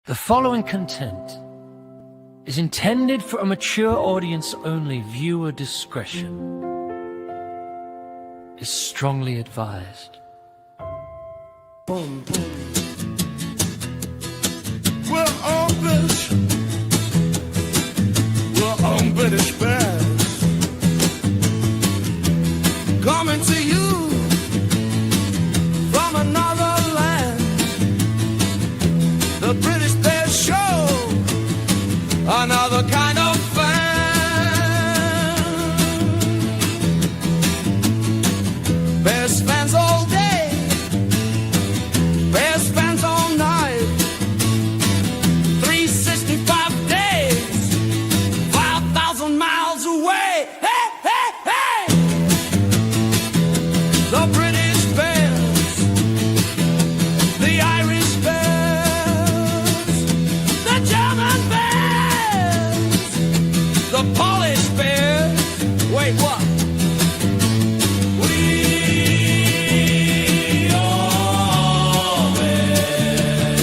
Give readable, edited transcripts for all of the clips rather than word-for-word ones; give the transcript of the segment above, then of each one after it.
The following content is intended for a mature audience only. Viewer discretion is strongly advised. Boom, boom. We're on British Bears, coming to you from another land. The British Bears Show, another kind of fan. Bears fans all day, Bears fans all night, 365 days, 5,000 miles away. Hey, hey, hey! The British Bears, the Irish Bears, the German Bears, the Polish Bears. Wait, what? We are bears.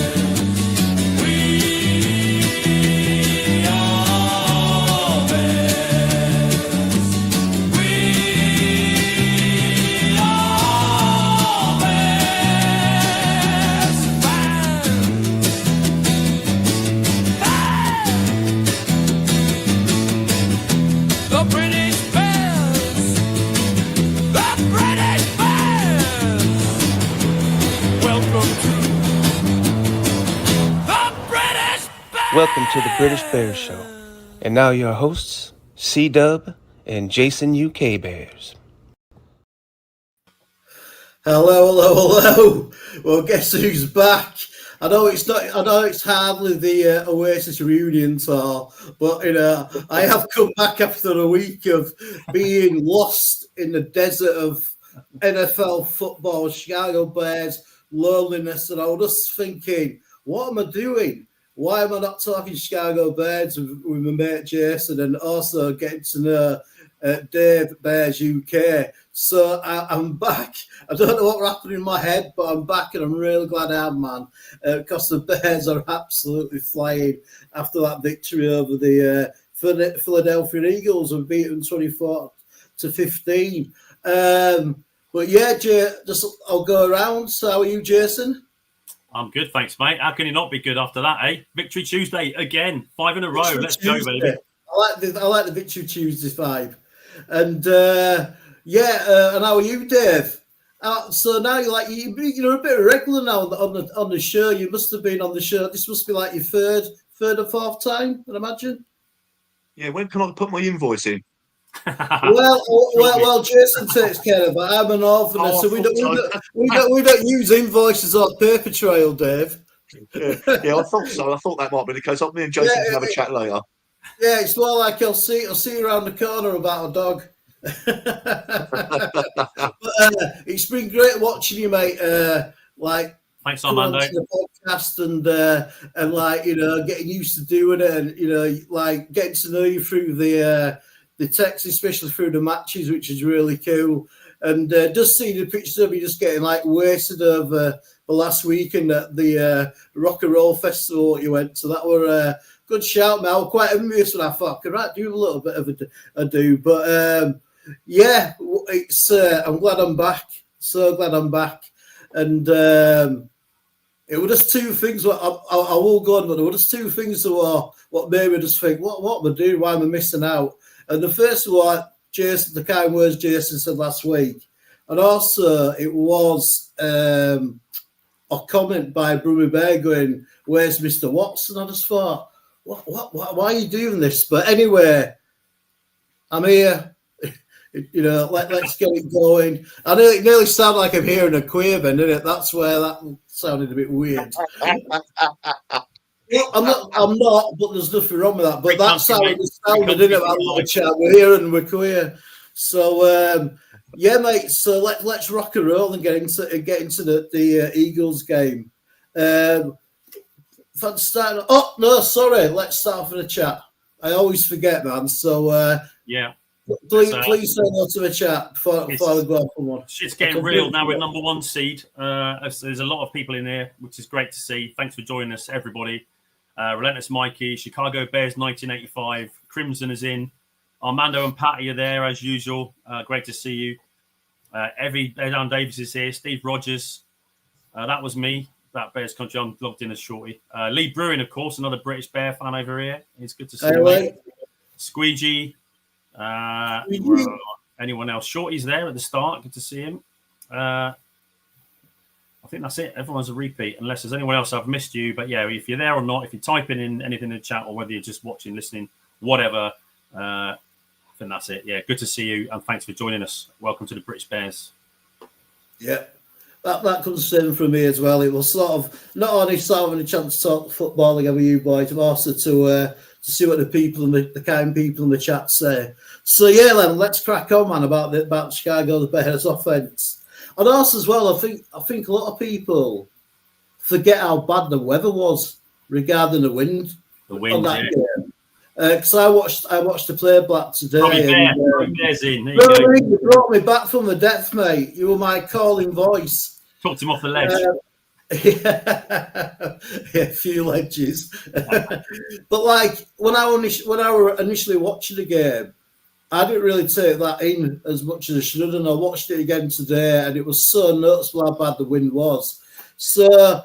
We are bears. We are bears. Fans. The British Bears. The British Bears. Welcome to the British Bears. Welcome to the British Bears Show. And now your hosts, C-Dub and Jason UK Bears. Hello. Well, guess who's back? I know it's hardly the Oasis reunion tour, but I have come back after a week of being lost in the desert of NFL football, Chicago Bears, loneliness, and I was just thinking, what am I doing? Why am I not talking Chicago Bears with my mate Jason, and also getting to know Dave Bears UK? So I'm back. I don't know what happened in my head, but I'm back, and I'm really glad I am, man, because the Bears are absolutely flying after that victory over the Philadelphia Eagles and beat them 24-15. But yeah, I'll go around. So how are you, Jason? I'm good, thanks, mate. How can you not be good after that, eh? Victory Tuesday again, 5 in a row. Let's go, baby. I like the Victory Tuesday vibe, and and how are you, Dave? So now you're a bit of a regular now on the show. You must have been on the show. This must be like your third or fourth time, I'd imagine. Yeah, when can I put my invoice in? Well, Jason takes care of it. I'm an orphan, so we don't use invoices or paper trail, Dave. Yeah, I thought so. I thought that might be the case. Me and Jason can have a chat later. Yeah, it's more like I'll see you around the corner about a dog. But, it's been great watching you, mate. Thanks, Armando. The podcast and getting used to doing it, and getting to know you through the text, especially through the matches, which is really cool. And just seeing the pictures of you just getting wasted over the last weekend at the Rock and Roll Festival that you went to. That were a good shout, man. I was quite envious when I thought I could do a little bit of a do. But it's I'm glad I'm back. So glad I'm back. And it were just two things. I will go on, but there were just two things that were what made me just think, what am I doing? Why am I missing out? And the first one, Jason, the kind words Jason said last week, and also it was a comment by Brummy Bear going, "Where's Mr. Watson?" I just thought, what, why are you doing this? But anyway, I'm here. Let's get it going. I know it nearly sounded like I'm hearing a queer then, didn't it? That's where that sounded a bit weird. I'm not, but there's nothing wrong with that. But that's how it sounded, didn't it? That chat. We're here and we're queer. So mate. So let's rock and roll and get into the Eagles game. Let's start off for the chat. I always forget, man. So please say no to the chat before we go on for one. Shit's getting real now with number one seed. There's a lot of people in here, which is great to see. Thanks for joining us, everybody. Relentless Mikey, Chicago Bears 1985, Crimson is in. Armando and Patty are there as usual. Great to see you. Edan Davis is here. Steve Rogers. That was me. That Bears Country. I'm logged in as Shorty. Lee Bruin, of course, another British Bear fan over here. It's good to see you, mate. Squeegee. Anyone else? Shorty's there at the start. Good to see him. I think that's it. Everyone's a repeat, unless there's anyone else I've missed you. But yeah, if you're there or not, if you're typing in anything in the chat or whether you're just watching, listening, whatever, I think that's it. Yeah, good to see you and thanks for joining us. Welcome to the British Bears. Yeah, that comes in from me as well. It was sort of not only having a chance to talk football together with you boys, but also to see what the people and the kind people in the chat say. So yeah, then let's crack on, man, about Chicago the Bears offense. And also as well, I think a lot of people forget how bad the weather was regarding the wind. The wind, on that game. Because I watched the play back today. You brought me back from the depth, mate. You were my calling voice. Talked him off the ledge. Yeah, a few ledges. But like when I were initially watching the game, I didn't really take that in as much as I should, and I watched it again today, and it was so noticeable how bad the wind was. So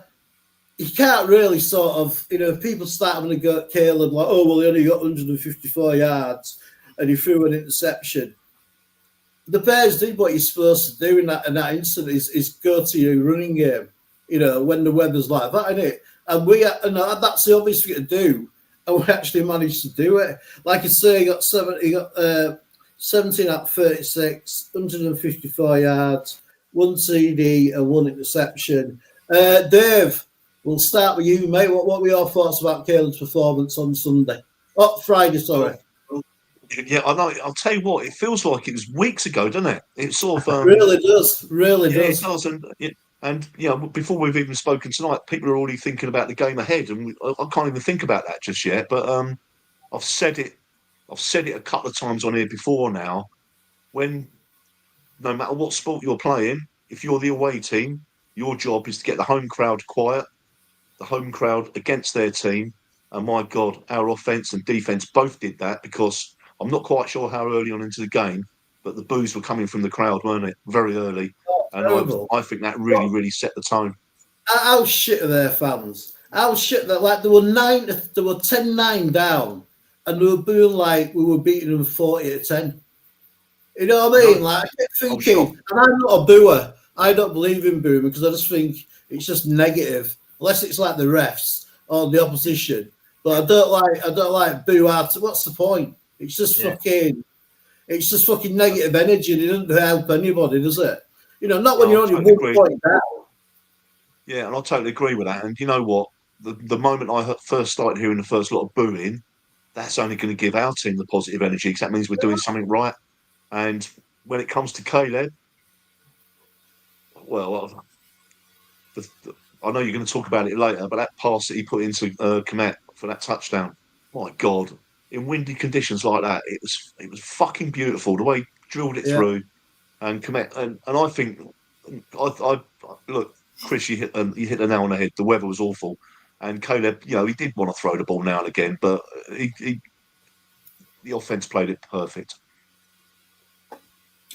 you can't really sort of, if people start having a go at Caleb, like, oh, well, he only got 154 yards and he threw an interception. The Bears did what you're supposed to do in that instant is go to your running game, when the weather's like that, innit? And that's the obvious thing to do. And we actually managed to do it. Like I say, he got 17 at 36, 154 yards, 1 TD and 1 interception. Dave, we'll start with you, mate. What were your thoughts about Caleb's performance on Friday, sorry. Yeah, I know. I'll tell you what, it feels like it was weeks ago, doesn't it? It sort of... really does. It does. And before we've even spoken tonight, people are already thinking about the game ahead, and I can't even think about that just yet. But I've said it a couple of times on here before now. When no matter what sport you're playing, if you're the away team, your job is to get the home crowd quiet, the home crowd against their team. And my God, our offense and defense both did that, because I'm not quite sure how early on into the game, but the boos were coming from the crowd, weren't it? Very early. And I think that really set the tone. How shit are their fans? How shit that, like, they were 10-9 down, and they were booing like we were beating them 40-10. You know what I mean? Like, I kept thinking, and I'm not a booer. I don't believe in booing because I just think it's just negative, unless it's like the refs or the opposition. But I don't like boo out. What's the point? It's just fucking negative energy, and it doesn't help anybody, does it? Not when you're only 1 point down. Yeah, and I totally agree with that. And you know what? The moment I first started hearing the first lot of booing, that's only going to give our team the positive energy, because that means we're doing something right. And when it comes to Caleb, well, I know you're going to talk about it later, but that pass that he put into Komet for that touchdown, my God, in windy conditions like that, it was fucking beautiful the way he drilled it through. And Komet, and I think, I look, Chris, you hit the nail on the head. The weather was awful, and Caleb, he did want to throw the ball now and again, but the offense played it perfect.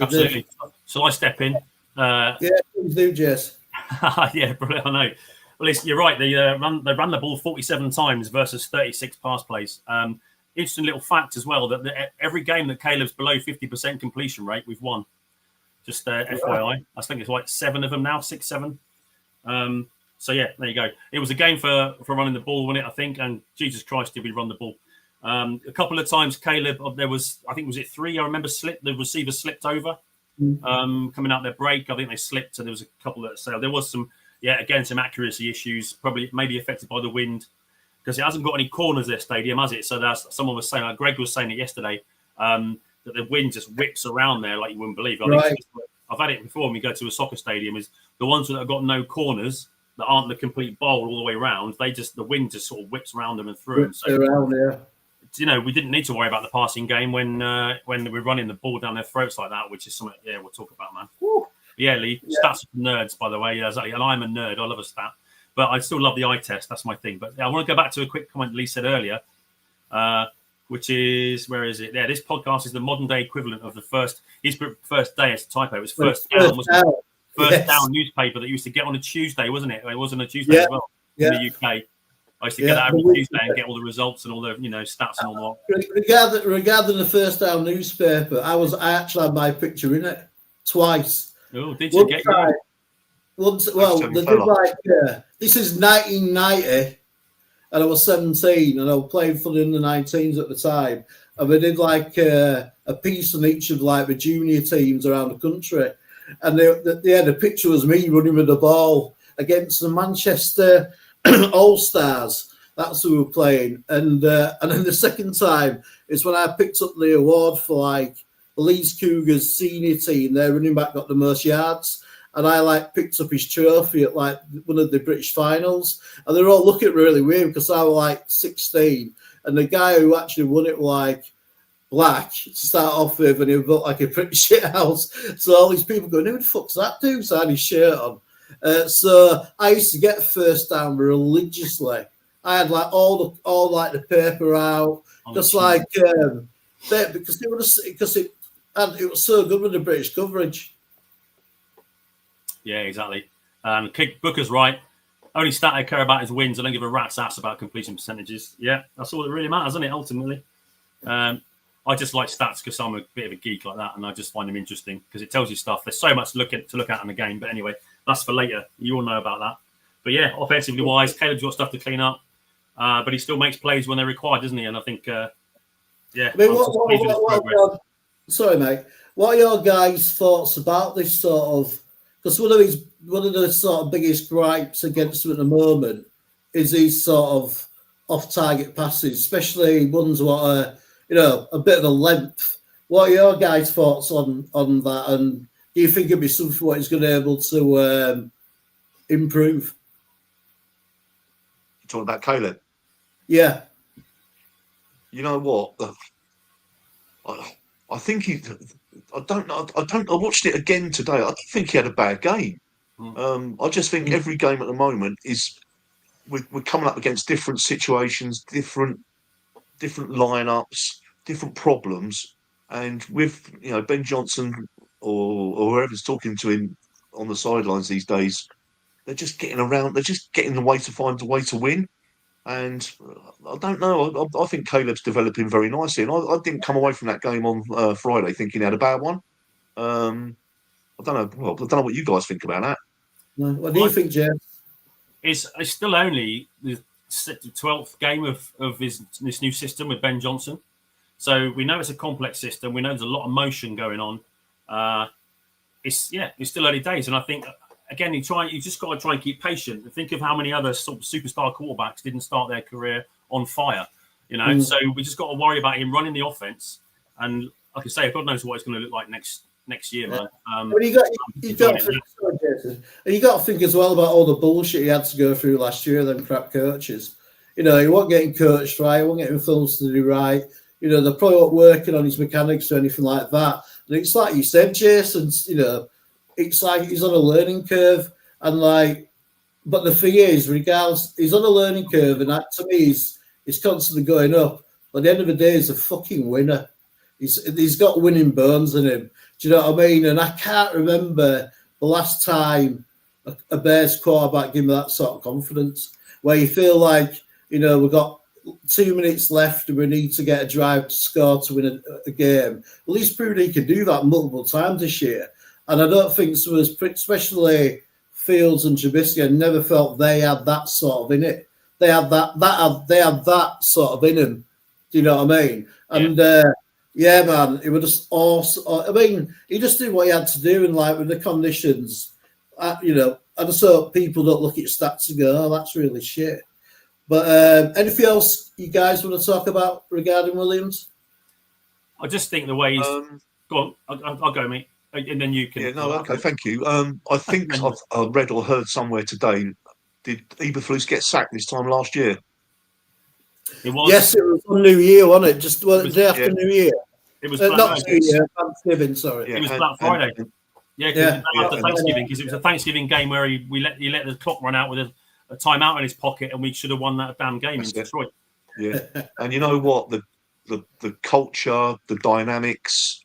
Absolutely. Shall I step in? Please do, Jess. Yeah, brilliant. I know. Well, you're right. They ran the ball 47 times versus 36 pass plays. Interesting little fact as well that every game that Caleb's below 50% completion rate, we've won. Just FYI, I think it's like 7 of them now, 6, 7. So yeah, there you go. It was a game for running the ball, wasn't it? I think, and Jesus Christ, did we run the ball? A couple of times, Caleb, I think was it 3? I remember the receiver slipped over coming out their break. I think they slipped, and there was a couple that sailed. There was some accuracy issues, probably maybe affected by the wind, because it hasn't got any corners, their stadium, has it? So someone was saying, like Greg was saying it yesterday, that the wind just whips around there like you wouldn't believe. I've had it before when we go to a soccer stadium, is the ones that have got no corners, that aren't the complete bowl all the way around, the wind just sort of whips around them and through them. So, we didn't need to worry about the passing game when we're running the ball down their throats like that, which is something, we'll talk about, man. Woo. Yeah, Lee, stats for nerds, by the way. Yeah, exactly. And I'm a nerd. I love a stat. But I still love the eye test. That's my thing. But I want to go back to a quick comment Lee said earlier, which is, where is it? Yeah, this podcast is the modern day equivalent of his first day as a typo. It was first down, wasn't it? First down newspaper that used to get on a Tuesday, wasn't it? It wasn't a Tuesday as well in the UK. I used to get that every Tuesday and get all the results and all the stats and all that. Regarding the first down newspaper, I actually had my picture in it twice. Oh, did you get it? Once, well, they did like this is 1990, and I was 17, and I was playing for the under-19s at the time, and they did like a piece on each of like the junior teams around the country, and they had a picture of me running with the ball against the Manchester All Stars. That's who we were playing, and then the second time is when I picked up the award for like the Leeds Cougars senior team. Their running back got the most yards, and I like picked up his trophy at like one of the British finals, and they're all looking really weird because I was like 16, and the guy who actually won it was like black to start off with, and he looked like a pretty shit house. So all these people going, "Who the fuck's that dude?" So I had his shirt on. So I used to get first down religiously. I had like all like the paper out, just like because it was so good with the British coverage. Yeah, exactly. And Booker's right. Only stat I care about is wins. I don't give a rat's ass about completion percentages. Yeah, that's all that really matters, isn't it? Ultimately, I just like stats because I'm a bit of a geek like that, and I just find them interesting because it tells you stuff. There's so much to look at in the game. But anyway, that's for later. You all know about that. But yeah, offensively wise, Caleb's got stuff to clean up, but he still makes plays when they're required, doesn't he? And I think, yeah. I mean, sorry, mate. What are your guys' thoughts about this sort of? Because one of the sort of biggest gripes against him at the moment is these sort of off-target passes, especially ones what are a bit of a length. What are your guys' thoughts on that? And do you think it'd be something what he's going to be able to improve? You talking about Caleb? Yeah. You know what? I think I don't know. I watched it again today. I don't think he had a bad game. I just think every game at the moment is we're coming up against different situations, different lineups, different problems, and with Ben Johnson or whoever's talking to him on the sidelines these days, they're just getting around. They're just getting the way to find a way to win. And I don't know. I think Caleb's developing very nicely, and I didn't come away from that game on Friday thinking he had a bad one. I don't know. Well, I don't know what you guys think about that. What do you think, James? It's still only the 12th game of this new system with Ben Johnson, so we know it's a complex system. We know there's a lot of motion going on. It's still early days, and I think. Again, you just got to try and keep patient. Think of how many other sort of superstar quarterbacks didn't start their career on fire, So we just got to worry about him running the offense. And like I say, God knows what it's going to look like next year, man. You got to think as well about all the bullshit he had to go through last year. Them crap coaches, he wasn't getting coached right. He wasn't getting films to do right. They probably weren't working on his mechanics or anything like that. And it's like you said, Jason. It's like he's on a learning curve, and but the thing is, regardless, he's on a learning curve, and that to me is constantly going up. But at the end of the day, he's a fucking winner. He's got winning bones in him. Do you know what I mean? And I can't remember the last time a Bears quarterback gave me that sort of confidence, where you feel like we've got 2 minutes left and we need to get a drive to score to win a game. Well, he's proven he can do that multiple times this year. And I don't think so, especially Fields and Trubisky, I never felt they had that sort of in it. They had that sort of in them. Do you know what I mean? And man, it was just awesome. I mean, he just did what he had to do, and with the conditions, I just hope people don't look at stats and go, "Oh, that's really shit." But anything else you guys want to talk about regarding Williams? I just think the way he's go on. I'll go, mate. And then you can. Yeah, no, okay, thank you. I think I read or heard somewhere today. Did Eberflus get sacked this time last year? It was. Yes, it was on New Year, wasn't it? Just the day after New Year. It was not New Year, Thanksgiving. Sorry, it was Black Friday. After Thanksgiving, because it was a Thanksgiving game where he let the clock run out with a timeout in his pocket, and we should have won that damn game That's in it. Detroit. Yeah, and you know what? The culture, the dynamics,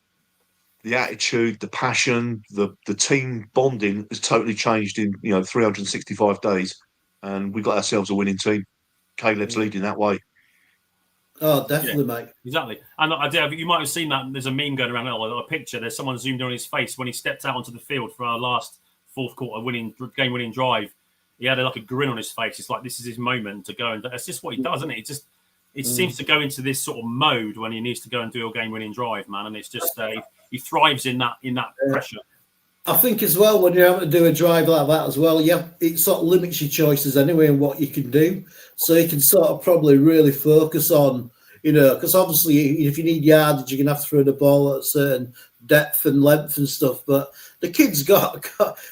the attitude, the passion, the team bonding has totally changed in 365 days, and we got ourselves a winning team. Caleb's leading that way. Oh, definitely, mate. Exactly. And you might have seen that. There's a meme going around, a picture. There's someone zoomed in on his face when he stepped out onto the field for our last fourth quarter game-winning drive. He had like a grin on his face. It's like this is his moment to go, and that's just what he does, isn't it? It seems to go into this sort of mode when he needs to go and do a game-winning drive, man. And it's just he thrives in that pressure. I think as well, when you're having to do a drive like that as well, it sort of limits your choices anyway and what you can do. So you can sort of probably really focus on, because obviously if you need yardage, you're going to have to throw the ball at a certain depth and length and stuff. But the kid's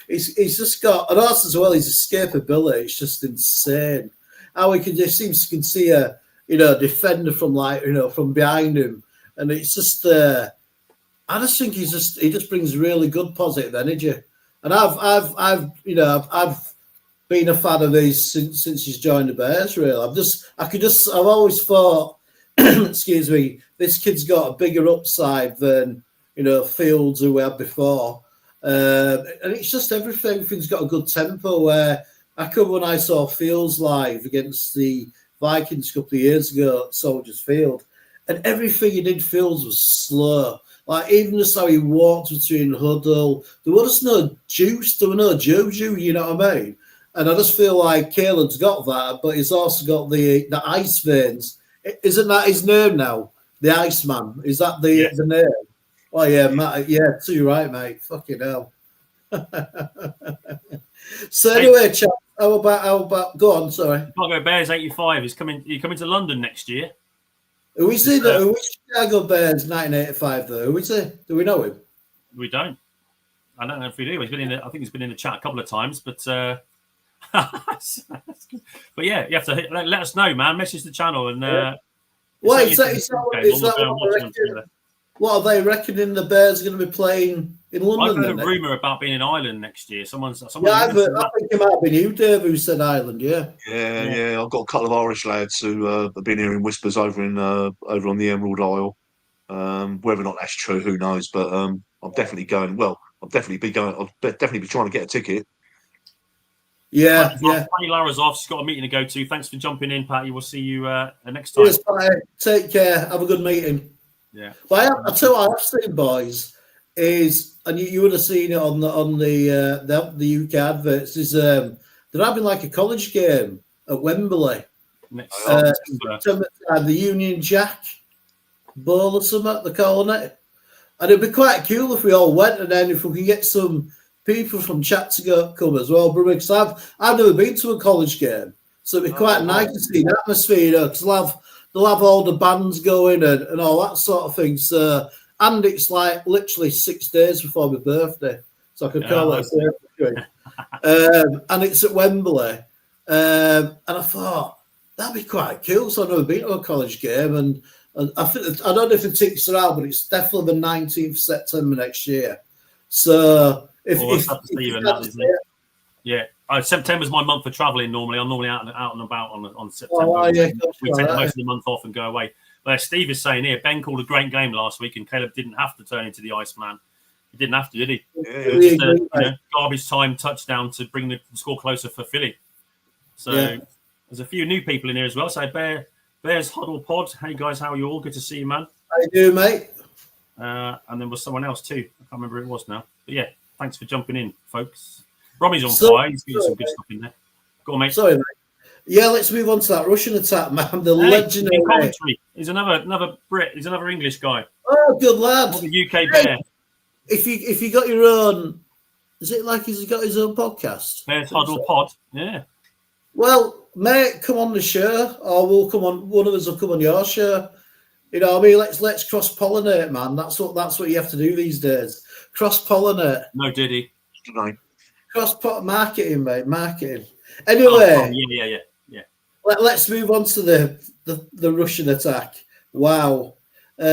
he's just got, and also as well, his escapability, it's just insane. How he can see a, defender from from behind him. And it's just, I just think he just brings really good positive energy, and I've been a fan of his since he's joined the Bears. Really, I've always thought, excuse me, this kid's got a bigger upside than Fields who we had before, and it's just everything's got a good tempo. Where I could when I saw Fields live against the Vikings a couple of years ago at Soldiers Field, and everything he did, Fields was slow. Like, even just how he walked between huddle, there was no juice, there was no juju, you know what I mean? And I just feel like Caleb's got that, but he's also got the ice veins. Isn't that his name now? The Iceman. Is that the name? Oh, yeah, Matt. Yeah, too right, mate. Fucking hell. So anyway, chap, how about, go on, sorry. Chicago Bears 85 is coming to London next year. Who is he? Who is Chicago Bears 1985 though? Who is he? Do we know him? We don't. I don't know if we do. I think he's been in the chat a couple of times, but but yeah, you have to let us know, man. Message the channel and. What are they reckoning the Bears are going to be playing in London? I've heard a rumour about being in Ireland next year. I think it might have been you, Dave, who said Ireland. Yeah. I've got a couple of Irish lads who have been hearing whispers over on the Emerald Isle. Whether or not that's true, who knows? But I'm definitely going. Well, I'll definitely be going. I'll definitely be trying to get a ticket. Yeah. Patty Lara's off. She's got a meeting to go to. Thanks for jumping in, Patty. We'll see you next time. Cheers, Patty. Take care. Have a good meeting. Yeah. But I tell you what I've seen, boys, is, and you would have seen it on the UK adverts, is they're having like a college game at Wembley. The Union Jack Bowl or something, they're calling it. And it'd be quite cool if we all went, and then if we can get some people from chat to come as well, because I've never been to a college game, so it'd be quite nice to see the atmosphere, because they'll have all the bands going and all that sort of thing. So, and it's like literally 6 days before my birthday, so I could call it a birthday. And it's at Wembley, and I thought that'd be quite cool. So I've never been to a college game, and I don't know if the tickets are out, but it's definitely the 19th of September next year. So September's my month for travelling. Normally, I'm normally out and about on September. We take most of the month off and go away. But Steve is saying here, Ben called a great game last week, and Caleb didn't have to turn into the Iceman. He didn't have to, did he? It was just garbage time touchdown to bring the score closer for Philly. So there's a few new people in here as well. So Bears Huddle Pod. Hey guys, how are you all? Good to see you, man. How you doing, mate? And there was someone else too. I can't remember who it was now. But yeah, thanks for jumping in, folks. Robbie's on fire. He's getting some good stuff in there. Go on, mate. Sorry, mate. Yeah, let's move on to that Russian attack, man. The legendary commentary. He's another Brit. He's another English guy. Oh, good lad. The UK Bear. If you got your own, is it like he's got his own podcast? Bears Huddle Pod. Yeah. Well, mate, come on the show, or we'll come on. One of us will come on your show. You know what I mean? Let's cross pollinate, man. That's what you have to do these days. Cross pollinate. No, did he? Tonight. Cross marketing, mate. Marketing. Anyway. Yeah. Let's move on to the Russian attack. Wow. My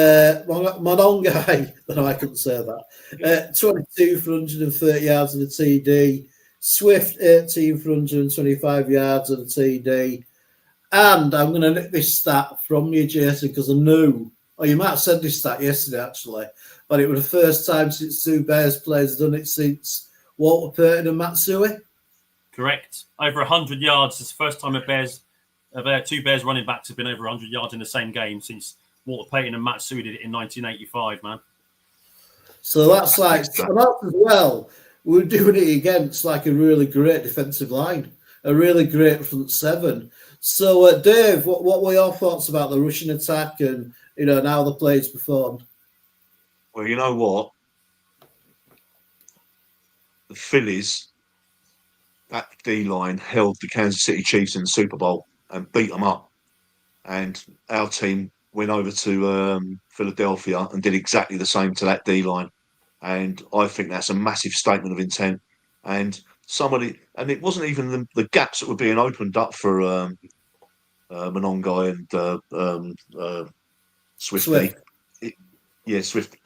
own guy, no, I couldn't say that. 22 for 130 yards in the TD, Swift, 18 for 125 yards and a TD. And I'm going to nick this stat from you, Jason, because I knew, or you might have said this stat yesterday, actually, but it was the first time since two Bears players done it since Walter Payton and Matsui. Correct. Over 100 yards. It's the first time two Bears running backs have been over 100 yards in the same game since Walter Payton and Matsui did it in 1985, man. So that's like, and that as well, we're doing it against like a really great defensive line, a really great front seven. So, Dave, what were your thoughts about the rushing attack and, and how the players performed? Well, you know what? The Phillies, that D-line held the Kansas City Chiefs in the Super Bowl and beat them up. And our team went over to Philadelphia and did exactly the same to that D-line. And I think that's a massive statement of intent. And it wasn't even the gaps that were being opened up for Monongai and Swift. Swift.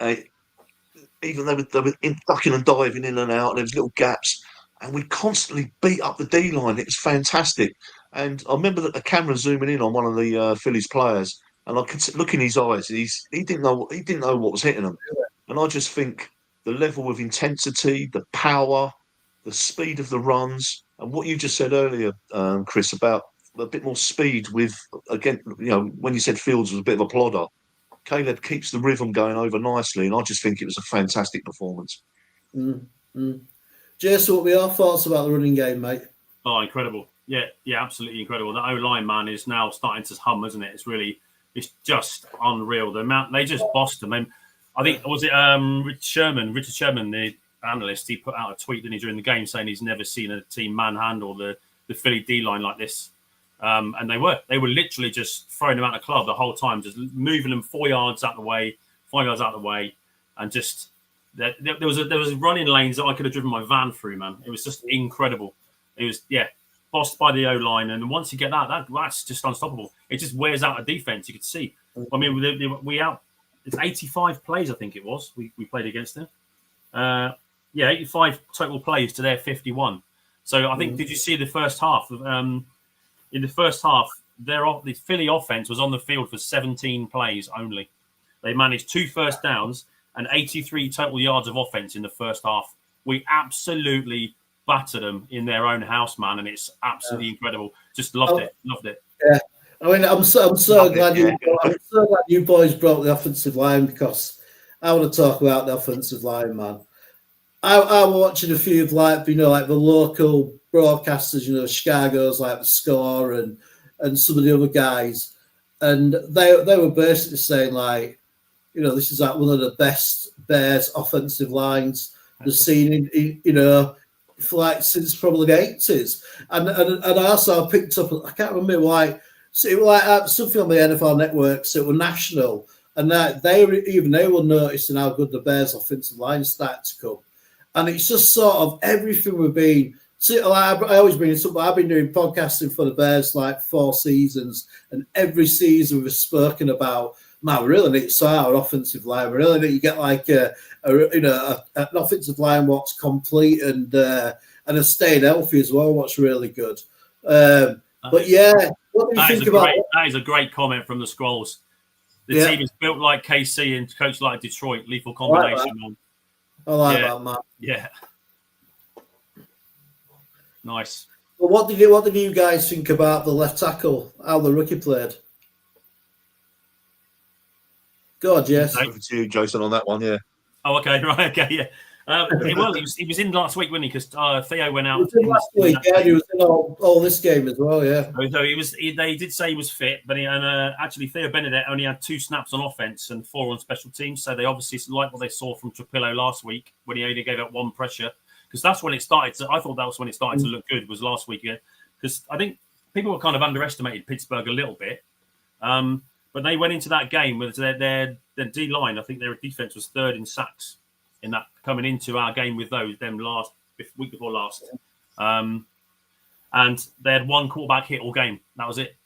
Even they were ducking and diving in and out, and there was little gaps, and we constantly beat up the D line. It was fantastic. And I remember that the camera zooming in on one of the Phillies players, and I could look in his eyes. He didn't know what was hitting him, and I just think the level of intensity, the power, the speed of the runs, and what you just said earlier, Chris, about a bit more speed with, again, when you said Fields was a bit of a plodder, Caleb keeps the rhythm going over nicely, and I just think it was a fantastic performance. Jason, what were your thoughts about the running game, mate? Oh, incredible. Yeah, absolutely incredible. The O-line, man, is now starting to hum, isn't it? It's just unreal. The amount they just bossed them. I think, was it Richard Sherman, the analyst, he put out a tweet during the game saying he's never seen a team manhandle the Philly D-line like this. And they were literally just throwing them out of the club the whole time, just moving them 5 yards out of the way, and just there was running lanes that I could have driven my van through, man. It was just incredible. It was bossed by the O-line, and once you get that's just unstoppable. It just wears out a defense. You could see. I mean, it's 85 plays, I think it was. We played against them. 85 total plays to their 51. So I think, did you see the first half? In the first half, the Philly offense was on the field for 17 plays only. They managed 2 first downs and 83 total yards of offense in the first half. We absolutely battered them in their own house, man, and it's absolutely incredible. Just loved it. Yeah, I mean, I'm so glad you boys brought the offensive line, because I want to talk about the offensive line, man. I'm watching a few of like the local broadcasters, Chicago's like the Score and some of the other guys, and they were basically saying like, this is like one of the best Bears offensive lines they've seen in for like since probably the 80s, and I also picked up, I can't remember why, so it was like something on the NFL Network, so it was national, and that they were noticing how good the Bears offensive line started to come. And it's just sort of everything we've been. So I always bring it up. I've been doing podcasting for the Bears like 4 seasons, and every season we've spoken about, man, we really need to sort out our offensive line. We really need to get like an offensive line what's complete and has stayed healthy as well. What's really good. But yeah, what do you think about that? Is a great comment from the Scrolls. The team is built like KC and coached like Detroit. Lethal combination, man. I like that, man. Yeah. Nice. Well, what did you guys think about the left tackle, how the rookie played? Go on, Jess. Over to you, Jason, on that one, yeah. Oh, okay, right, okay, yeah. Well, he was in last week, wasn't he? Because Theo went out. He was in last week, yeah. He was in all this game as well, yeah. So they did say he was fit, but actually Theo Benedict only had 2 snaps on offense and 4 on special teams. So they obviously like what they saw from Trapillo last week when he only gave up 1 pressure, because that's when it started. I thought that was when it started to look good, was last week, because I think people were kind of underestimated Pittsburgh a little bit. But they went into that game with their D line. I think their defense was 3rd in sacks in that, coming into our game with them week before last. And they had 1 quarterback hit all game. That was it.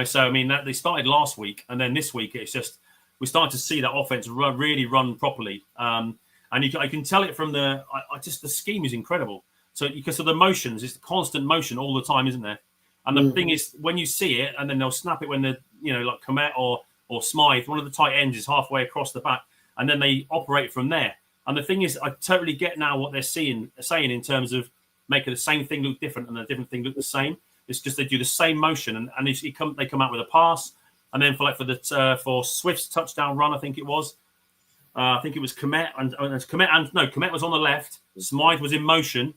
So I mean, they started last week, and then this week it's just we're starting to see that offense really run properly. And I can tell it from the scheme is incredible. So because of the motions, it's constant motion all the time, isn't there? And the thing is, when you see it, and then they'll snap it when they're, like Komet or Smythe, one of the tight ends is halfway across the back, and then they operate from there. And the thing is, I totally get now what they're saying in terms of making the same thing look different and the different thing look the same. It's just they do the same motion, and they come out with a pass, and then for Swift's touchdown run, I think it was Komet Komet was on the left, Smythe was in motion,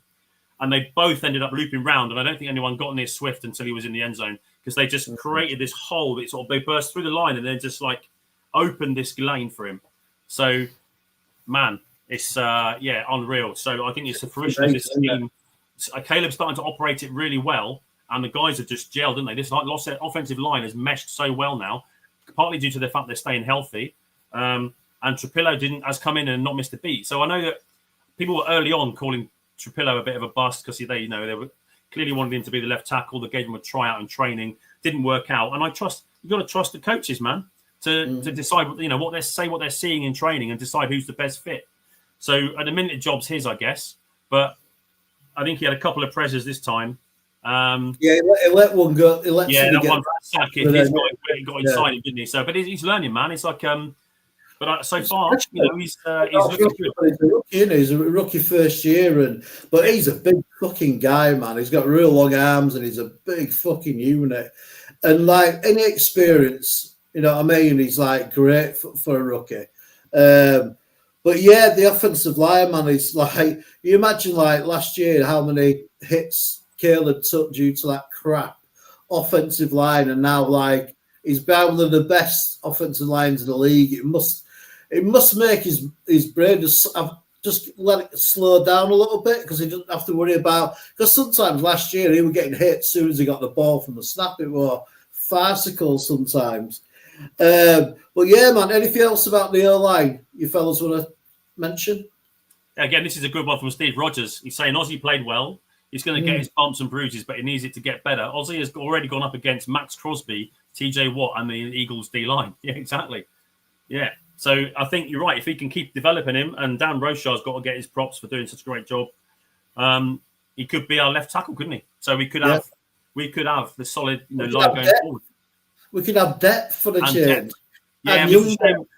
and they both ended up looping round, and I don't think anyone got near Swift until he was in the end zone because they just created this hole. They burst through the line and then just like opened this lane for him. So, man, it's unreal. So I think it's the fruition of this scheme. Caleb's starting to operate it really well, and the guys have just gelled, didn't they? This lost offensive line has meshed so well now, partly due to the fact they're staying healthy. And Trapillo has come in and not missed a beat. So I know that people were early on calling Trapillo a bit of a bust because they were clearly wanted him to be the left tackle. They gave him a tryout in training, didn't work out. And you got to trust the coaches, man, to decide what they're seeing in training and decide who's the best fit. So at the minute, the job's his, I guess. But I think he had a couple of pressures this time. He let one go. He that one he got inside him, didn't he? So, but he's learning, man. It's like, but so far, he's looking good. He's a rookie first year, but he's a big fucking guy, man. He's got real long arms and he's a big fucking unit. And like any experience, you know what I mean? He's like great for a rookie. But yeah, the offensive line, man, is like, you imagine like last year how many hits Caleb took due to that crap offensive line, and now like he's one of the best offensive lines in the league. It must make his brain just let it slow down a little bit because he doesn't have to worry about, because sometimes last year he was getting hit as soon as he got the ball from the snap. It was farcical sometimes. But yeah, man, anything else about the O-line you fellas want to mention? Again, this is a good one from Steve Rogers. He's saying Ozzy played well. He's going to get his bumps and bruises, but he needs it to get better. Ozzy has already gone up against Max Crosby, TJ Watt, and the Eagles D-line. Yeah, exactly. Yeah. So I think you're right. If he can keep developing him, and Dan Rochar's got to get his props for doing such a great job, he could be our left tackle, couldn't he? So we could have the solid line going forward. We could have depth for the change. Yeah,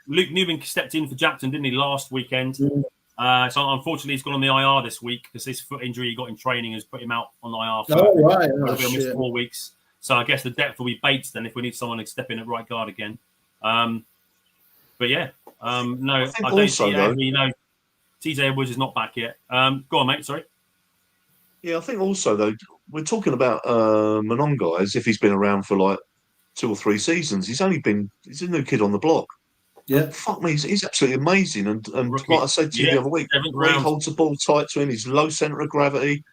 Luke Newman stepped in for Jackson, didn't he, last weekend? So unfortunately, he's gone on the IR this week because this foot injury he got in training has put him out on the IR for almost 4 weeks. So I guess the depth will be Bates then if we need someone to step in at right guard again. But yeah, no, I don't see TJ Edwards is not back yet. Go on, mate. Sorry. Yeah, I think also though we're talking about Monongai as if he's been around for like 2 or 3 seasons. He's a new kid on the block. Yeah, and fuck me, he's absolutely amazing. And like I said to you the other week, he holds the ball tight to him. He's low centre of gravity.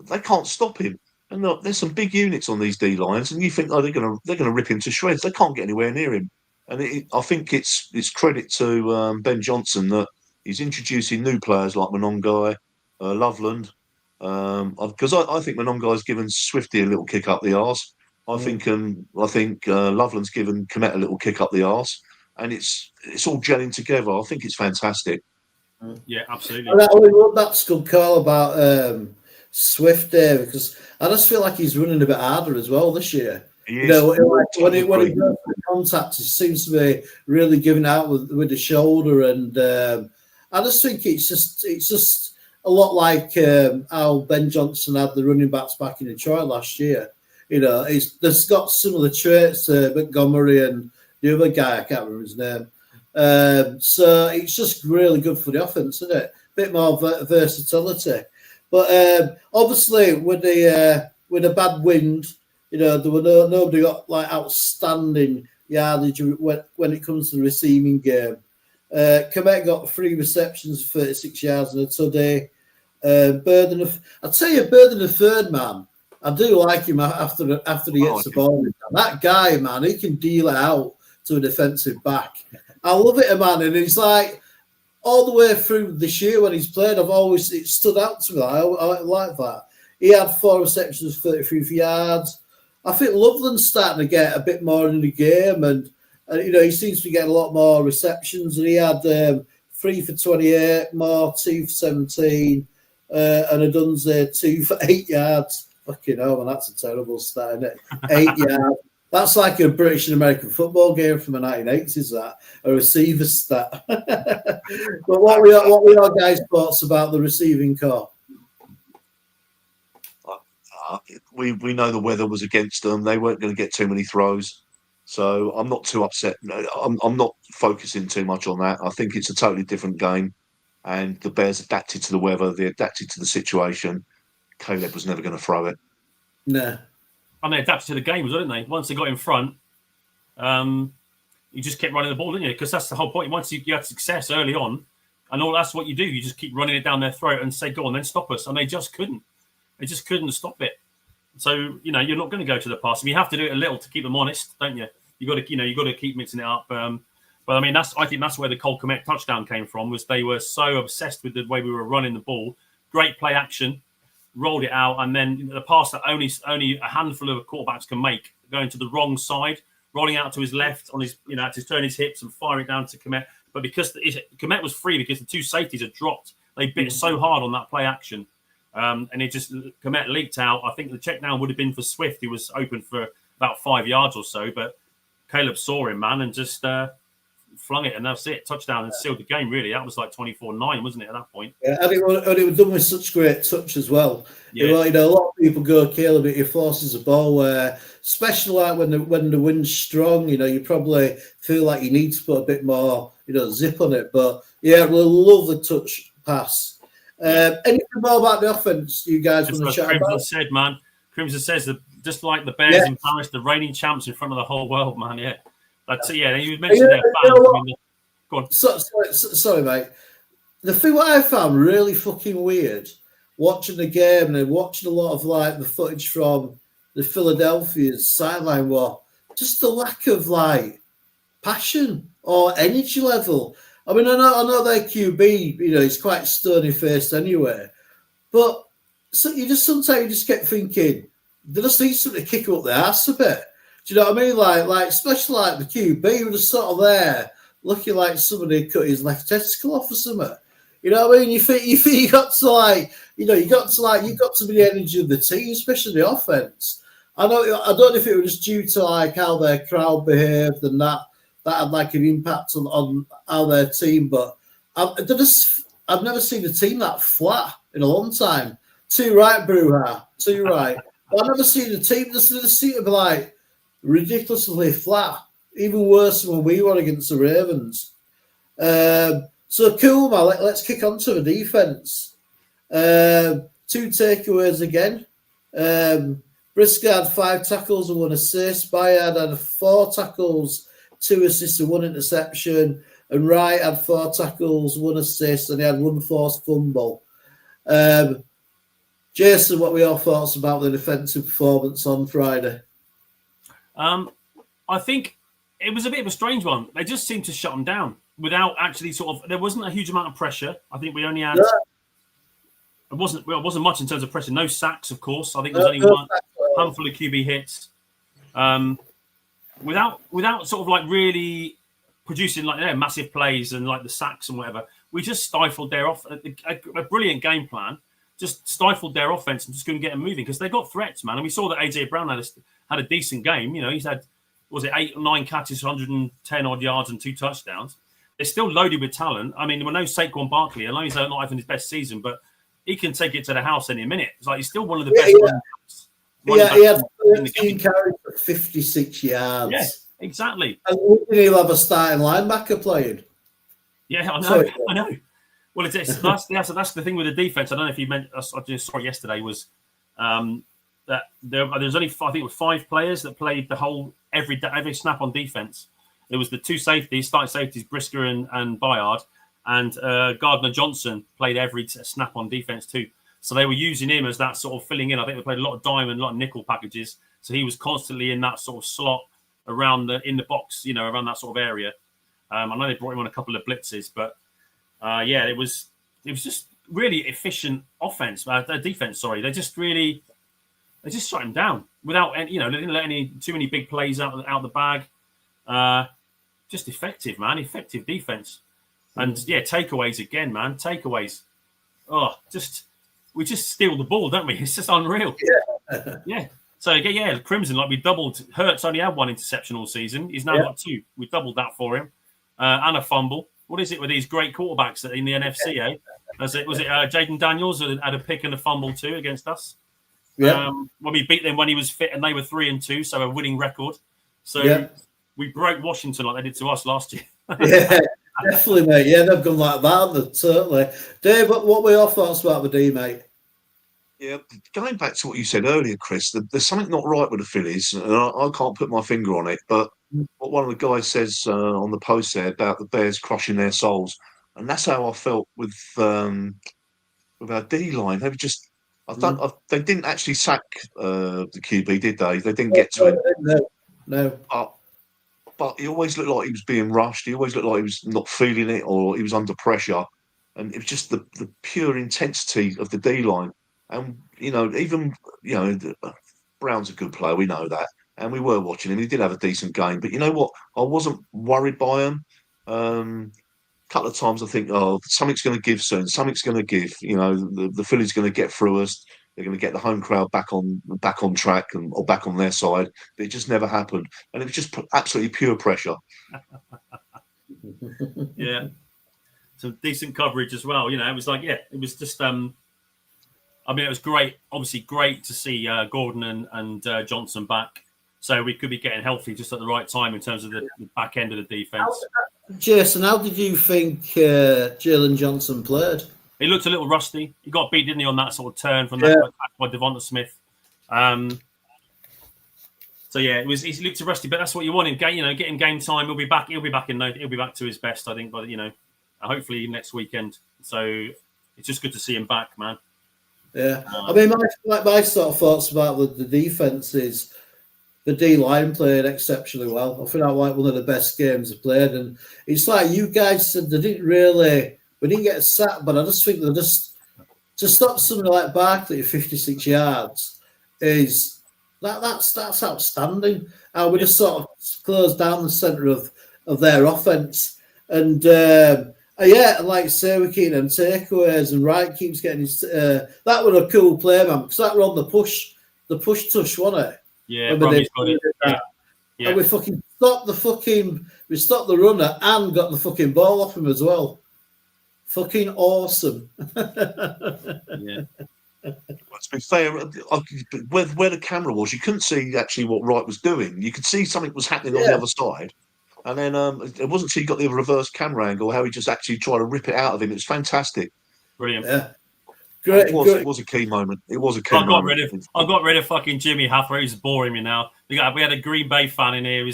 They can't stop him. And look, there's some big units on these D lines, and you think, they're going to rip him to shreds. They can't get anywhere near him. And I think it's credit to Ben Johnson that he's introducing new players like Monongai, Loveland, because I think Monongai's given Swifty a little kick up the arse. I think Loveland's given Komet a little kick up the arse, and it's all gelling together. I think it's fantastic. Yeah, absolutely. That's a good call about Swift there, because I just feel like he's running a bit harder as well this year. When he goes for contact, he seems to be really giving out with the shoulder, and I just think it's just a lot like how Ben Johnson had the running backs back in Detroit last year. There's got similar traits to Montgomery and the other guy, I can't remember his name. So it's just really good for the offense, isn't it? Bit more versatility. But obviously, with a bad wind, there were nobody got like outstanding yardage when it comes to the receiving game. Komet got 3 receptions, 36 yards and a tutty. Burden, I'd say a Burden the third man. I do like him after he gets the ball. That guy, man, he can deal it out to a defensive back. I love it, man. And he's like, all the way through this year when he's played, it stood out to me. I like that. He had 4 receptions, 33 yards. I think Loveland's starting to get a bit more in the game, and he seems to be getting a lot more receptions. And he had 3 for 28, more 2 for 17. and Adunze 2 for 8 yards. Fucking hell, man, that's a terrible stat, isn't it? 8 yards. That's like a British and American football game from the 1980s, that, a receiver stat. But what were your guys' thoughts about the receiving corps? We know the weather was against them. They weren't going to get too many throws. So I'm not too upset. I'm not focusing too much on that. I think it's a totally different game. And the Bears adapted to the weather. They adapted to the situation. Caleb was never going to throw it. Nah. And they adapted to the game, didn't they? Once they got in front, you just kept running the ball, didn't you? Because that's the whole point. Once you had success early on, and all that's what you do. You just keep running it down their throat and say, "Go on, then stop us." And they just couldn't. They just couldn't stop it. So you're not going to go to the pass. I mean, you have to do it a little to keep them honest, don't you? You got to keep mixing it up. But I mean, I think that's where the Cole Kmet touchdown came from. Was they were so obsessed with the way we were running the ball. Great play action. Rolled it out, and then the pass that only a handful of quarterbacks can make, going to the wrong side, rolling out to his left on his, had to turn his hips and fire it down to Kmet. But because Kmet was free, because the two safeties had dropped, they bit so hard on that play action, and Kmet leaked out. I think the check down would have been for Swift, who was open for about 5 yards or so, but Caleb saw him, man, and just flung it, and that's it. Touchdown and sealed the game, really. That was like 24-9, wasn't it, at that point? Yeah, and it was done with such great touch as well. Yeah. A lot of people go, Caleb, it forces a ball where, especially like when the wind's strong, you probably feel like you need to put a bit more, zip on it. But yeah, we love the touch pass. Anything more about the offense you guys want to chat Crimson about? said, man. Crimson says that just like the Bears embarrassed the reigning champs in front of the whole world, man. Yeah. That's it, yeah. You mentioned their fans. Go on. Sorry, mate. The thing what I found really fucking weird watching the game and watching a lot of like the footage from the Philadelphia's sideline was just the lack of like passion or energy level. I mean, I know their QB, he's quite stony faced anyway, but sometimes you just get thinking they just need something to kick up the ass a bit. Do you know what I mean? Like especially like the QB, who was sort of there looking like somebody cut his left testicle off or something. You know what I mean? You think you got to be the energy of the team, especially the offense. I don't know if it was just due to like how their crowd behaved and that had like an impact on how their team. But I've never seen a team that flat in a long time. Too right, Bruja. Too right. But I've never seen a team that seem to be like ridiculously flat, even worse than when we were against the Ravens. So cool, man. Let's kick on to the defense. 2 takeaways again. Briscoe had 5 tackles and 1 assist. Bayard had 4 tackles, 2 assists and 1 interception. And Wright had 4 tackles, 1 assist, and he had 1 forced fumble. Jason, what were your thoughts about the defensive performance on Friday? I think it was a bit of a strange one. They just seemed to shut them down without actually there wasn't a huge amount of pressure. I think we only had, it wasn't much in terms of pressure. No sacks, of course. I think there was only one handful of QB hits. Without sort of like really producing like massive plays and like the sacks and whatever, we just stifled their a brilliant game plan. Just stifled their offense and just couldn't get them moving because they got threats, man. And we saw that AJ Brown had a decent game. He's had, 8 or 9 catches, 110 odd yards and 2 touchdowns. They're still loaded with talent. I mean, we know Saquon Barkley. I know he's not having his best season, but he can take it to the house any minute. It's like he's still one of the best. He had 13 carries for 56 yards. Yeah, exactly. And he'll have a starting linebacker playing. Yeah, I know. Well, that's the thing with the defense. I don't know if you meant. I just saw it yesterday. Was that there's only, I think it was 5 players that played the whole every snap on defense. It was the 2 safeties, starting safeties, Brisker and Bayard, and Gardner Johnson played every snap on defense too. So they were using him as that sort of filling in. I think they played a lot of diamond, a lot of nickel packages. So he was constantly in that sort of slot in the box, around that sort of area. I know they brought him on a couple of blitzes, but it was just really efficient defense. Sorry, they just shut him down without any, they didn't let too many big plays out the bag. Just effective, man. Effective defense. And takeaways again, man. Takeaways. Oh, just we just steal the ball, don't we? It's just unreal. Yeah. So yeah, Crimson, like we doubled. Hurts only had 1 interception all season. He's now got 2. We doubled that for him, and a fumble. What is it with these great quarterbacks in the NFC? Was it Jaden Daniels who had a pick and a fumble too against us? Yeah. When we beat them when he was fit, and they were 3-2, so a winning record. So we broke Washington like they did to us last year. Yeah, definitely, mate. Yeah, they've gone like that, certainly. Dave, what were your thoughts about the D, mate? Yeah, going back to what you said earlier, Chris, there's something not right with the Phillies, and I can't put my finger on it. But what one of the guys says on the post there about the Bears crushing their souls, and that's how I felt with our D line. They were just, they didn't actually sack the QB, did they? They didn't get to him. No. But he always looked like he was being rushed. He always looked like he was not feeling it, or he was under pressure, and it was just the pure intensity of the D line. And, even, Brown's a good player. We know that. And we were watching him. He did have a decent game. But you know what? I wasn't worried by him. A couple of times I think, something's going to give soon. Something's going to give. The Phillies going to get through us. They're going to get the home crowd back on track or back on their side. But it just never happened. And it was just absolutely pure pressure. Yeah. Some decent coverage as well. It was like, it was just... it was great. Obviously, great to see Gordon and Johnson back. So we could be getting healthy just at the right time in terms of the back end of the defense. Jason, how did you think Jalen Johnson played? He looked a little rusty. He got beat, didn't he, on that sort of turn from that by Devonta Smith. So yeah, he looked rusty, but that's what you want in game. Getting game time. He'll be back. He'll be back to his best, I think. But hopefully next weekend. So it's just good to see him back, man. Yeah, my sort of thoughts about the defense is the D line played exceptionally well. I think that was like one of the best games they played, and it's like you guys said we didn't get sacked, but I just think to stop somebody like Barkley at 56 yards is that's outstanding. And we just sort of closed down the centre of their offense, and. Like I say, we keep them takeaways, and Wright keeps getting his. That was a cool play, man, because that were on the push tush, wasn't it? Yeah, Bromley's got it. Yeah. And we stopped the runner and got the fucking ball off him as well. Fucking awesome. Yeah. To be fair, where the camera was, you couldn't see actually what Wright was doing. You could see something was happening on the other side. And then it wasn't until you got the reverse camera angle how he just actually tried to rip it out of him. It was fantastic. Brilliant. Yeah. Great. It was a key moment. It was a key moment. I got rid of fucking Jimmy Haffer. He's boring me now. We had a Green Bay fan in here.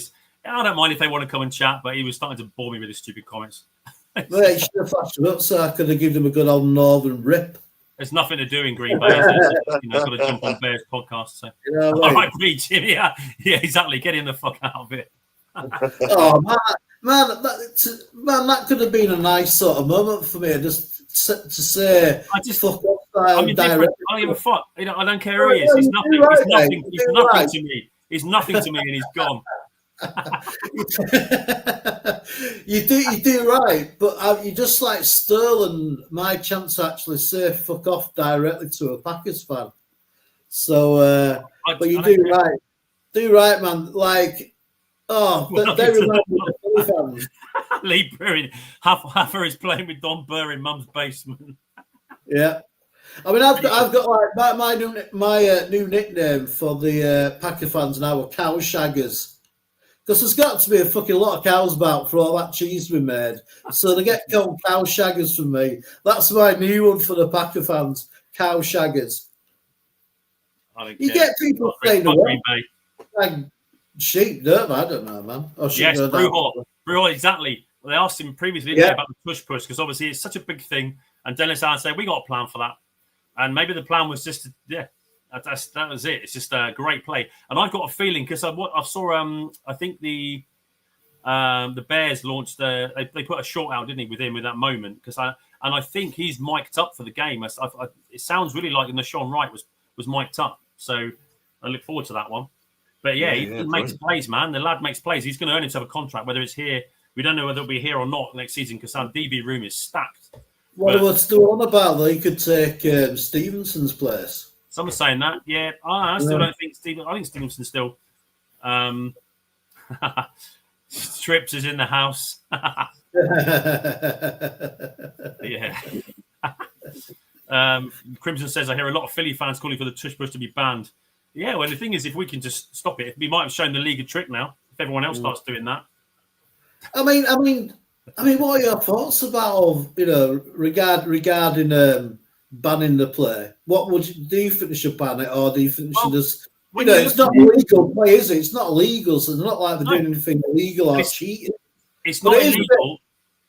I don't mind if they want to come and chat, but he was starting to bore me with his stupid comments. Mate, you should have flashed him up so I could have given him a good old northern rip. There's nothing to do in Green Bay. Got to jump on Bears podcast. So. All right, me, Jimmy. Yeah, exactly. Get in the fuck out of it. Oh man, that could have been a nice sort of moment for me, just to say. Fuck off. I don't give a fuck. I don't care who he is. He's nothing. He's nothing to me. He's nothing to me, and he's gone. You do right, but you just like stolen my chance to actually say fuck off directly to a Packers fan. So, but you do right, man. Like. Oh, they remember the Philly fans. Lee Burry, Haffer is playing with Don Burr in Mum's basement. Yeah, I mean, I've got like my new nickname for the Packer fans now are cow shaggers, because there's got to be a fucking lot of cows about for all that cheese we made, so they get called cow shaggers from me. That's my new one for the Packer fans, cow shaggers. You get people saying like. Sheep, don't they? I don't know, man. Yes, Brewhall, exactly. Well, they asked him previously about the push, because obviously it's such a big thing. And Dennis Allen said, we got a plan for that. And maybe the plan was just, that was it. It's just a great play. And I've got a feeling, because I saw, I think the Bears launched, they put a short out, didn't he, with that moment? And I think he's mic'd up for the game. It sounds really like Nashawn Wright was mic'd up. So I look forward to that one. But he makes plays, man. The lad makes plays. He's going to earn himself a contract, whether it's here. We don't know whether it'll be here or not next season, because our DB room is stacked. What But was still on about though? He could take Stevenson's place. someone's saying that. Yeah, I still don't think Steven. I think Stevenson still. Strips is in the house. Yeah. Crimson says, I hear a lot of Philly fans calling for the tush push to be banned. Yeah, well, the thing is, if we can just stop it, we might have shown the league a trick now. If everyone else starts doing that. I mean, what are your thoughts about, regarding banning the play? What do you think they should ban it, or do you think they should just? It's not illegal play, is it? It's not illegal, so it's not like they're doing anything illegal or cheating. It's not illegal.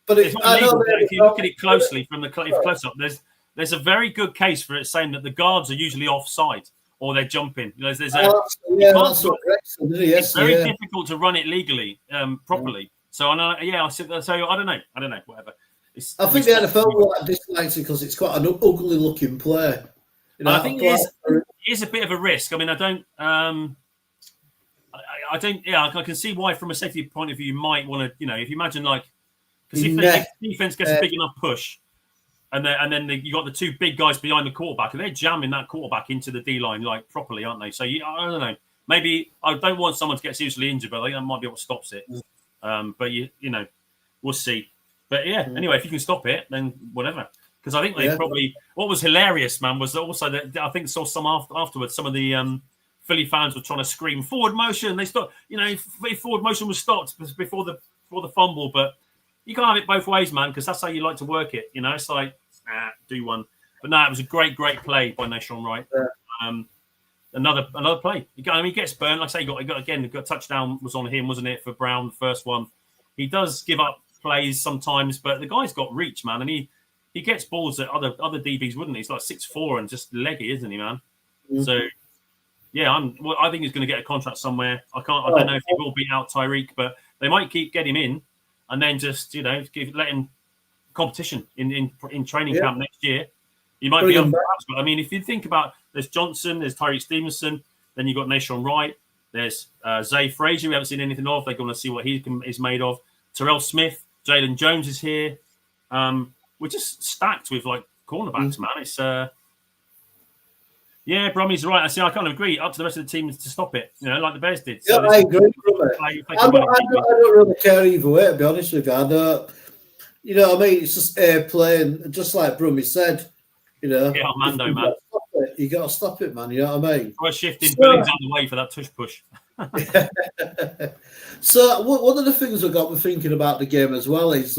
It's not illegal. But if you look at it closely from the close up, there's a very good case for it saying that the guards are usually offside or they're jumping. It's very difficult to run it legally, properly. So I know, so I don't know, whatever. I think the NFL dislikes it because it's quite an ugly looking play. I think it is a bit of a risk. I mean, I don't. I can see why, from a safety point of view, you might want to, if you imagine because if the defense gets a big enough push, and then you got the two big guys behind the quarterback, and they're jamming that quarterback into the D line properly, aren't they? So I don't know. Maybe I don't want someone to get seriously injured, but I think that might be what stops it. But we'll see. But yeah, anyway, if you can stop it, then whatever. Because I think they probably. What was hilarious, man, was also that I think saw some afterwards. Some of the Philly fans were trying to scream forward motion. They stopped. Forward motion was stopped before the fumble. But you can't have it both ways, man, because that's how you like to work it. It's like do one. But no, it was a great play by Nashon Wright. Another play. He gets burned. Like I say, he got a touchdown was on him, wasn't it, for Brown, the first one. He does give up plays sometimes, but the guy's got reach, man, and he gets balls that other DBs wouldn't. He's like 6'4" and just leggy, isn't he, man? Mm-hmm. So yeah, I think he's going to get a contract somewhere. I don't know if he will beat out Tyreek, but they might get him in and then just let him competition in training camp next year. You might be up for that. But I mean, if you think about, there's Johnson, there's Tyreek Stevenson, then you've got Nashon Wright, there's Zay Frazier, we haven't seen anything of. They're going to see what he is made of. Terrell Smith, Jalen Jones is here. We're just stacked with cornerbacks, man. It's Brummy's right. I kind of agree. Up to the rest of the team to stop it, like the Bears did. Yeah, so I agree. I don't really care either way, to be honest with you. I don't. What I mean? It's just playing, just like Brummy said. Armando, man. You got to stop it, man. You know what I mean? We're shifting Billings on the way for that tush push. So one of the things I got me thinking about the game as well is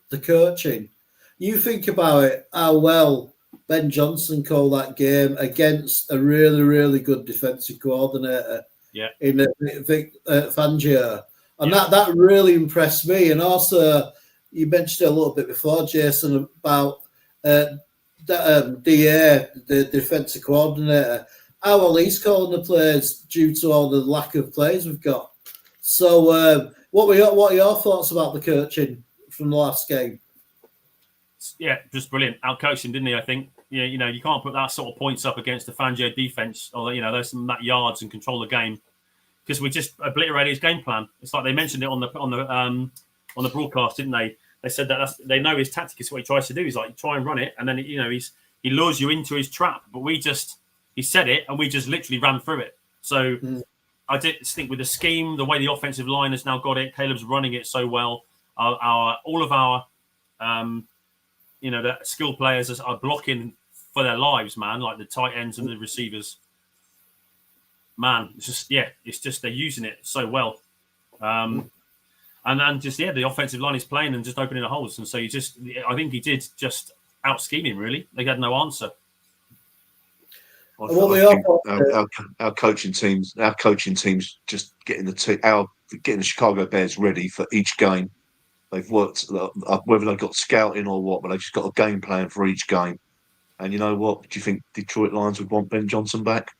the coaching. You think about it, how well Ben Johnson called that game against a really, really good defensive coordinator in Vic Fangio. And that really impressed me. And also, you mentioned it a little bit before, Jason, about DA, the defensive coordinator, how well he's calling the plays due to all the lack of players we've got. So what are your thoughts about the coaching from the last game? Yeah, just brilliant. Out-coaching, didn't he, I think? Yeah, you can't put that sort of points up against the Fangio defense, or there's some that yards and control the game, because we just obliterated his game plan. It's like they mentioned it on the broadcast, didn't they? They said that they know his tactic is what he tries to do. He's like, try and run it, and then he lures you into his trap. But he said it, and we just literally ran through it. So I did think with the scheme, the way the offensive line has now got it, Caleb's running it so well. All of our the skilled players are blocking for their lives, man, like the tight ends and the receivers. Man, it's just they're using it so well. And then the offensive line is playing and just opening the holes. And so I think he did just out scheme him, really. They had no answer. Our coaching teams just getting the Chicago Bears ready for each game. They've worked, whether they've got scouting or what, but they've just got a game plan for each game. And you know what? Do you think Detroit Lions would want Ben Johnson back?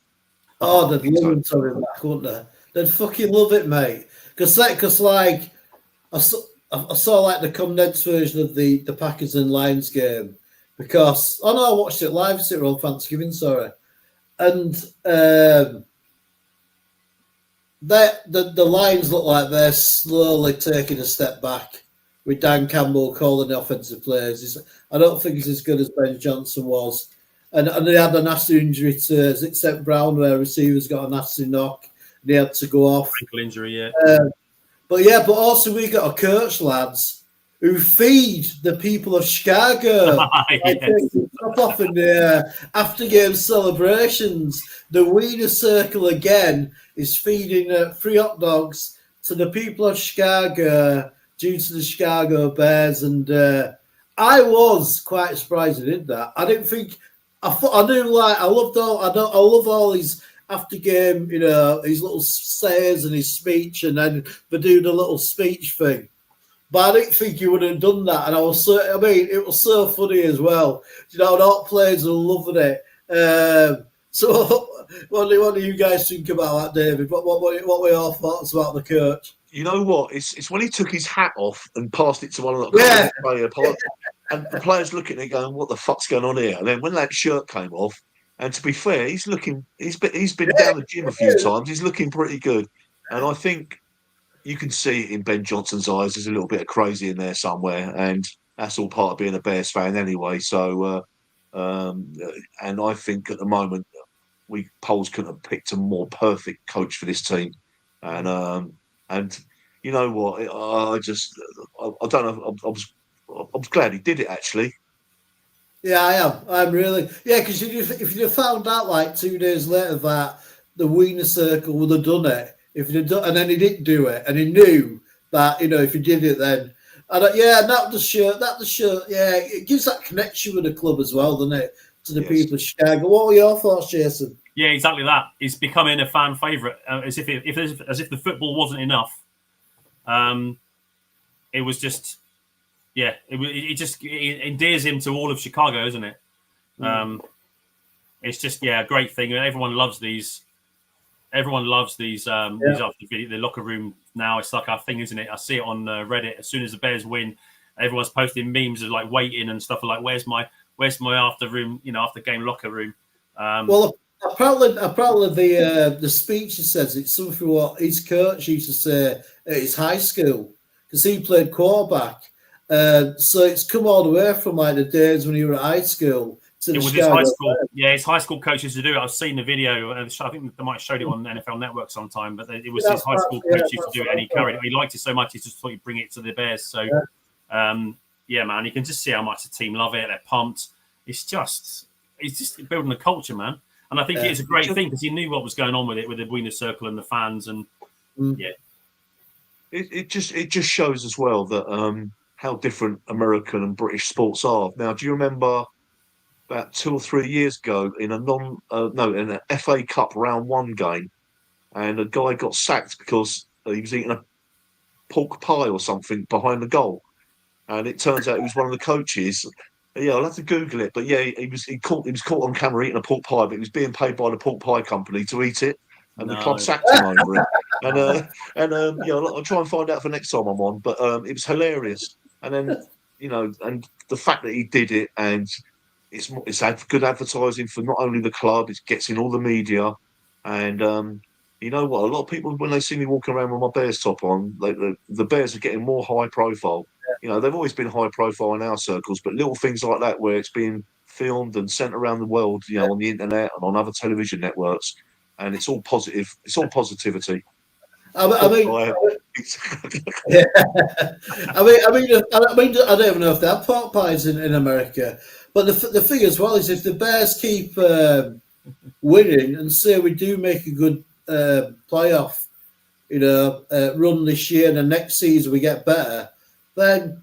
Oh, they'd love him to be back, wouldn't they? They'd fucking love it, mate. Because I saw the condensed version of the Packers and Lions game, because I watched it live. It's on Thanksgiving, sorry, and the Lions look like they're slowly taking a step back. with Dan Campbell calling the offensive players. I don't think he's as good as Ben Johnson was. And they had a nasty injury to Zixet Brown, where receivers got a nasty knock. And he had to go off. Ankle injury, yeah. But also we got a coach, lads, who feed the people of Chicago. Yes. Top off in the after-game celebrations. The Wiener Circle again is feeding free hot dogs to the people of Chicago due to the Chicago Bears, and I was quite surprised he did that. I didn't think. I love all his after-game, his little sayers and his speech, and then they do the little speech thing. But I didn't think he would have done that, and it was so funny as well. All players are loving it. So, what do you guys think about that, David? What were your thoughts about the coach? You know what? It's when he took his hat off and passed it to one of the players, and the players looking at it going, "What the fuck's going on here?" And then when that shirt came off, and to be fair, he's been down the gym a few times. He's looking pretty good, and I think you can see it in Ben Johnson's eyes. There's a little bit of crazy in there somewhere, and that's all part of being a Bears fan anyway. So, and I think at the moment, polls couldn't have picked a more perfect coach for this team, and you know what? I don't know. I was glad he did it, actually. Yeah, I am. I'm really. Yeah, because if you'd found out like 2 days later that the Wiener Circle would have done it, if he'd done, and then he didn't do it, and he knew that, if he did it, then. And that the shirt. Yeah, it gives that connection with the club as well, doesn't it? To the people of Chicago. What were your thoughts, Jason? Yeah, exactly that. He's becoming a fan favourite, as if the football wasn't enough. It was just, it endears him to all of Chicago, isn't it? It's just a great thing. Everyone loves these. Everyone loves these after the locker room now. It's like our thing, isn't it? I see it on Reddit. As soon as the Bears win, everyone's posting memes of like waiting and stuff like, "Where's my after room? After game locker room." Well, apparently the speech he says it's something what his coach used to say at his high school, because he played quarterback. So it's come all the way from like the days when he was at high school. It was his high school. Yeah, his high school coach used to do it. I've seen the video. I think they might have showed it on NFL Network sometime. But it was his high school coach used to do it, and he carried it. He liked it so much, he just thought he'd bring it to the Bears. So, man, you can just see how much the team love it. They're pumped. It's just building a culture, man. And I think it is a great thing because he knew what was going on with it, with the Wiener Circle and the fans, and it just shows as well that how different American and British sports are. Now, do you remember about 2 or 3 years ago in in an FA Cup round 1 game, and a guy got sacked because he was eating a pork pie or something behind the goal, and it turns out he was one of the coaches. Yeah, I'll have to Google it, but he was caught on camera eating a pork pie, but he was being paid by the pork pie company to eat it, and the club sacked him over it. I'll try and find out for next time I'm on. But it was hilarious, and then and the fact that he did it, and it's good advertising for not only the club, it gets in all the media, and you know what? A lot of people, when they see me walking around with my Bears top on, the Bears are getting more high profile. They've always been high profile in our circles, but little things like that where it's being filmed and sent around the world, on the internet and on other television networks, and it's all positive. It's all positivity. I don't even know if they have pork pies in America, but the thing as well is if the Bears keep winning and say we do make a good playoff, run this year and the next season we get better, then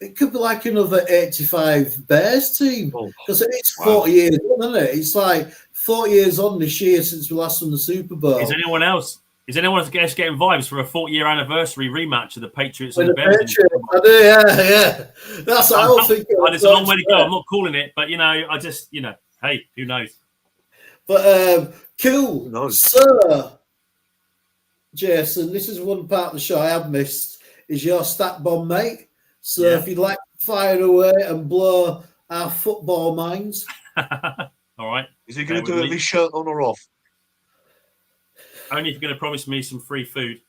it could be like another 85 Bears team, because it's 40 years on, isn't it? It's like 40 years on this year since we last won the Super Bowl. Is anyone else getting vibes for a 40-year anniversary rematch of the Patriots and the Bears? I do, yeah. That's what I was thinking. It's a long way to go. I'm not calling it, but I just hey, who knows? But cool. So, Jason, this is one part of the show I have missed. Is your stat bomb, mate? So if you'd like to fire away and blow our football minds. All right. Is he going to do it with his shirt on or off? Only if you're going to promise me some free food.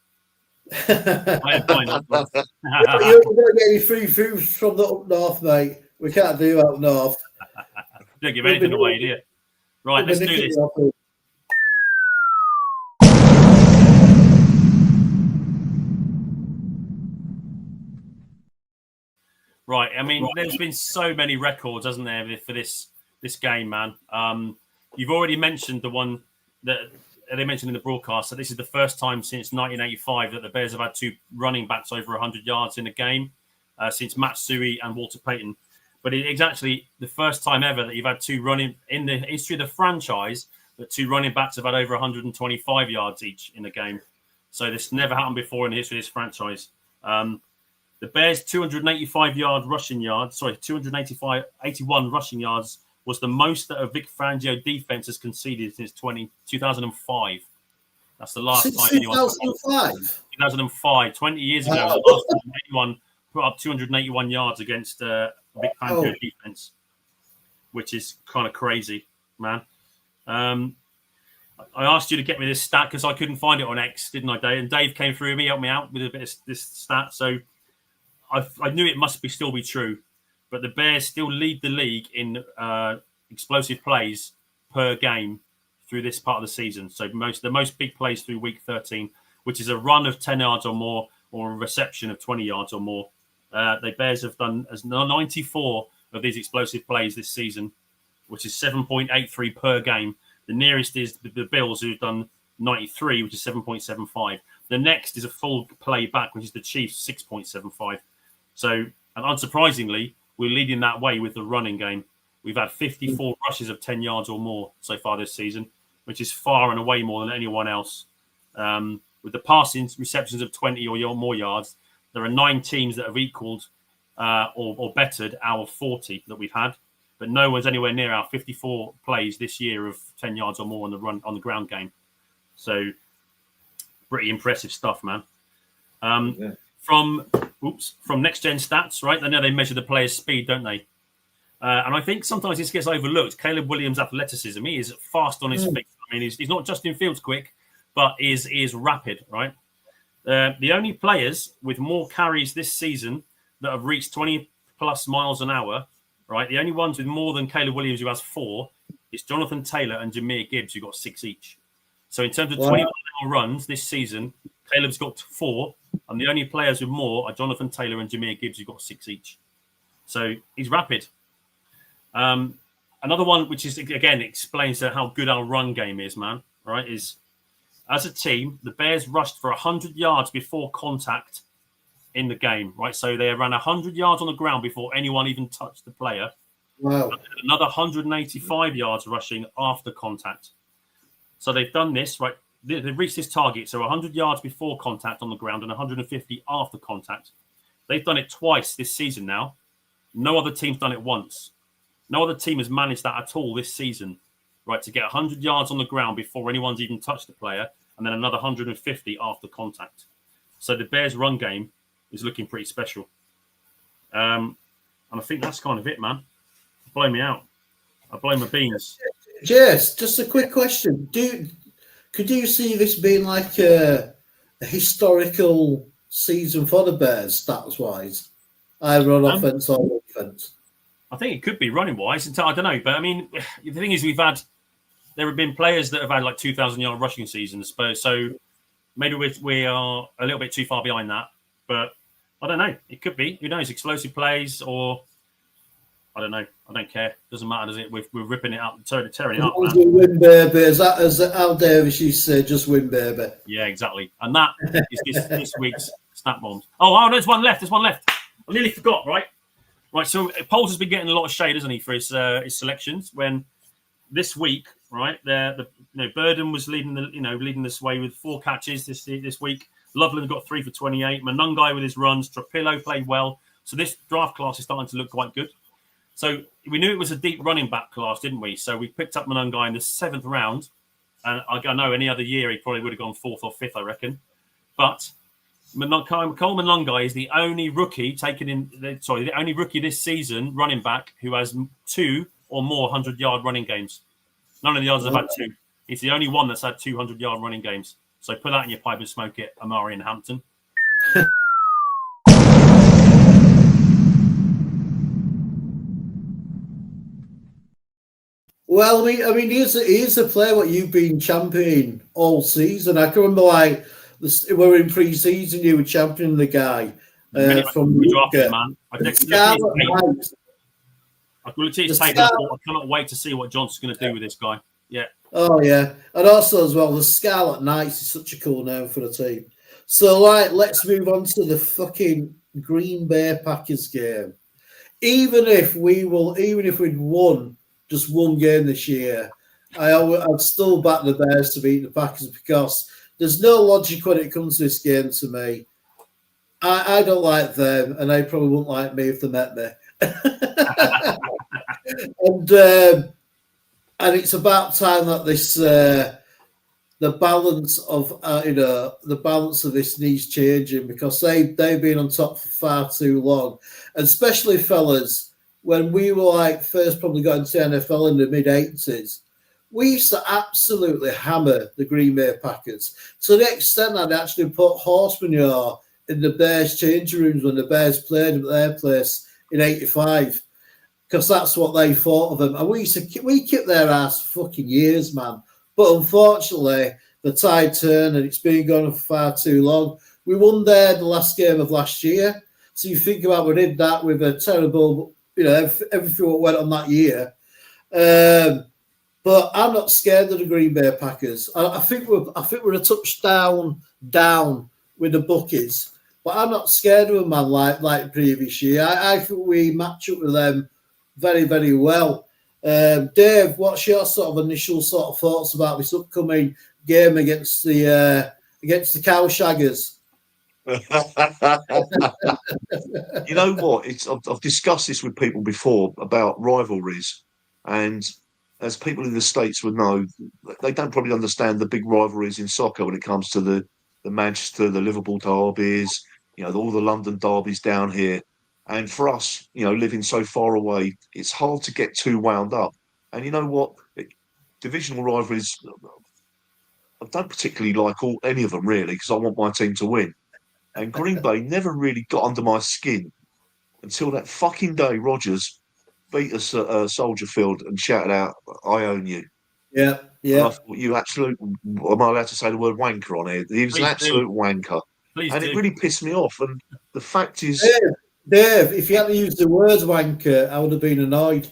Fine, fine. You're not going to get any free food from the up north, mate. We can't do up north. Don't give anything away, do you? Right, let's do this. Right, I mean, there's been so many records, hasn't there, for this game, man? You've already mentioned the one that they mentioned in the broadcast. So this is the first time since 1985 that the Bears have had two running backs over 100 yards in a game since Matsui and Walter Payton. But it's actually the first time ever that you've had two running in the history of the franchise that two running backs have had over 125 yards each in a game. So this never happened before in the history of this franchise. The Bears' 281 rushing yards was the most that a Vic Fangio defense has conceded since 2005. That's the last time anyone. 2005, 20 years ago, was the last time anyone put up 281 yards against Vic Fangio defense, which is kind of crazy, man. I asked you to get me this stat because I couldn't find it on X, didn't I, Dave? And Dave came through me, helped me out with a bit of this stat. So I knew it must still be true, but the Bears still lead the league in explosive plays per game through this part of the season. So the most big plays through week 13, which is a run of 10 yards or more or a reception of 20 yards or more. The Bears have done 94 of these explosive plays this season, which is 7.83 per game. The nearest is the Bills, who've done 93, which is 7.75. The next is a full play back, which is the Chiefs, 6.75. So, and unsurprisingly, we're leading that way with the running game. We've had 54 rushes of 10 yards or more so far this season, which is far and away more than anyone else. With the passing receptions of 20 or more yards, there are 9 teams that have equaled or bettered our 40 that we've had, but no one's anywhere near our 54 plays this year of 10 yards or more on the ground game. So, pretty impressive stuff, man. From Next Gen Stats, right? I know they measure the player's speed, don't they? And I think sometimes this gets overlooked. Caleb Williams' athleticism, he is fast on his feet. I mean, he's not Justin Fields quick, but he is rapid, right? The only players with more carries this season that have reached 20 plus miles an hour, right? The only ones with more than Caleb Williams, who has 4, is Jonathan Taylor and Jahmyr Gibbs, who got 6 each. So in terms of 20-mile runs this season, Caleb's got 4, and the only players with more are Jonathan Taylor and Jahmyr Gibbs, who got 6 each. So he's rapid. Another one, which is, again, explains how good our run game is, man, right, is as a team, the Bears rushed for 100 yards before contact in the game, right? So they ran 100 yards on the ground before anyone even touched the player. Wow. Another 185 yards rushing after contact. So they've done this, right? They've reached this target. So 100 yards before contact on the ground and 150 after contact. They've done it twice this season now. No other team's done it once. No other team has managed that at all this season, right? To get 100 yards on the ground before anyone's even touched the player and then another 150 after contact. So the Bears' run game is looking pretty special. And I think that's kind of it, man. Blow me out. I blow my beans. Jess, just a quick question. Could you see this being like a historical season for the Bears, stats-wise? Either on offense or defense? I think it could be running-wise. I don't know. But, I mean, the thing is there have been players that have had like 2,000-yard rushing seasons. So maybe we are a little bit too far behind that. But I don't know. It could be. Who knows? Explosive plays or... I don't know. I don't care. Doesn't matter, does it? We're ripping it up, tearing it up. Win, baby. As Al Davis used to say, just win, baby. Yeah, exactly. And that is this week's Snap Bombs. Oh, there's one left. I nearly forgot, right? Right, so Poles has been getting a lot of shade, hasn't he, for his selections? When this week, right, Burden was leading this way with 4 catches this week. Loveland got 3 for 28. Manungai with his runs. Tropillo played well. So this draft class is starting to look quite good. So we knew it was a deep running back class, didn't we? So we picked up Manungai in the 7th round. And I know any other year he probably would have gone 4th or 5th, I reckon. But Cole Manungai is the only rookie the only rookie this season, running back, who has 2 or more 100-yard running games. None of the others have had 2. He's the only one that's had 200-yard running games. So put that in your pipe and smoke it, Amari and Hampton. Well, he's a player what you've been championing all season. I can remember we were in pre-season, you were championing the guy from drafted, Luca. man. I The looked at Scarlet his tape. Knights. I looked at his The tape and I Scar- thought, I cannot wait to see what Johnson's going to do with this guy. Yeah. Oh yeah, and also as well, the Scarlet Knights is such a cool name for the team. So let's move on to the fucking Green Bay Packers game. Even if we'd won just one game this year, I'd still back the Bears to beat the Packers because there's no logic when it comes to this game to me. I don't like them, and they probably wouldn't like me if they met me. And it's about time that this the balance of this needs changing because they've been on top for far too long, and especially fellas when we were first probably got into the NFL in the mid-80s. We used to absolutely hammer the Green Bay Packers to the extent that they actually put horse manure in the Bears changing rooms when the Bears played at their place in '85, because that's what they thought of them. And we kept their ass for fucking years, man. But unfortunately, the tide turned and it's been going on for far too long. We won there the last game of last year. So you think about we did that with a terrible, everything that went on that year. But I'm not scared of the Green Bay Packers. I think we're a touchdown down with the bookies, but I'm not scared of them, man. Like previous year, I think we match up with them very, very well. Dave, what's your sort of initial sort of thoughts about this upcoming game against the Cow Shaggers? You know what? I've discussed this with people before about rivalries, and as people in the States would know, they don't probably understand the big rivalries in soccer when it comes to the Manchester, the Liverpool derbies, all the London derbies down here. And for us, living so far away, it's hard to get too wound up. And you know what? Divisional rivalries, I don't particularly like any of them really, because I want my team to win. And Green Bay never really got under my skin until that fucking day Rodgers beat us at Soldier Field and shouted out, "I own you." Yeah. And I thought, you absolute, am I allowed to say the word wanker on here? He was an absolute wanker. And it really pissed me off. And the fact is... Dave, if you hadn't used the word wanker, I would have been annoyed.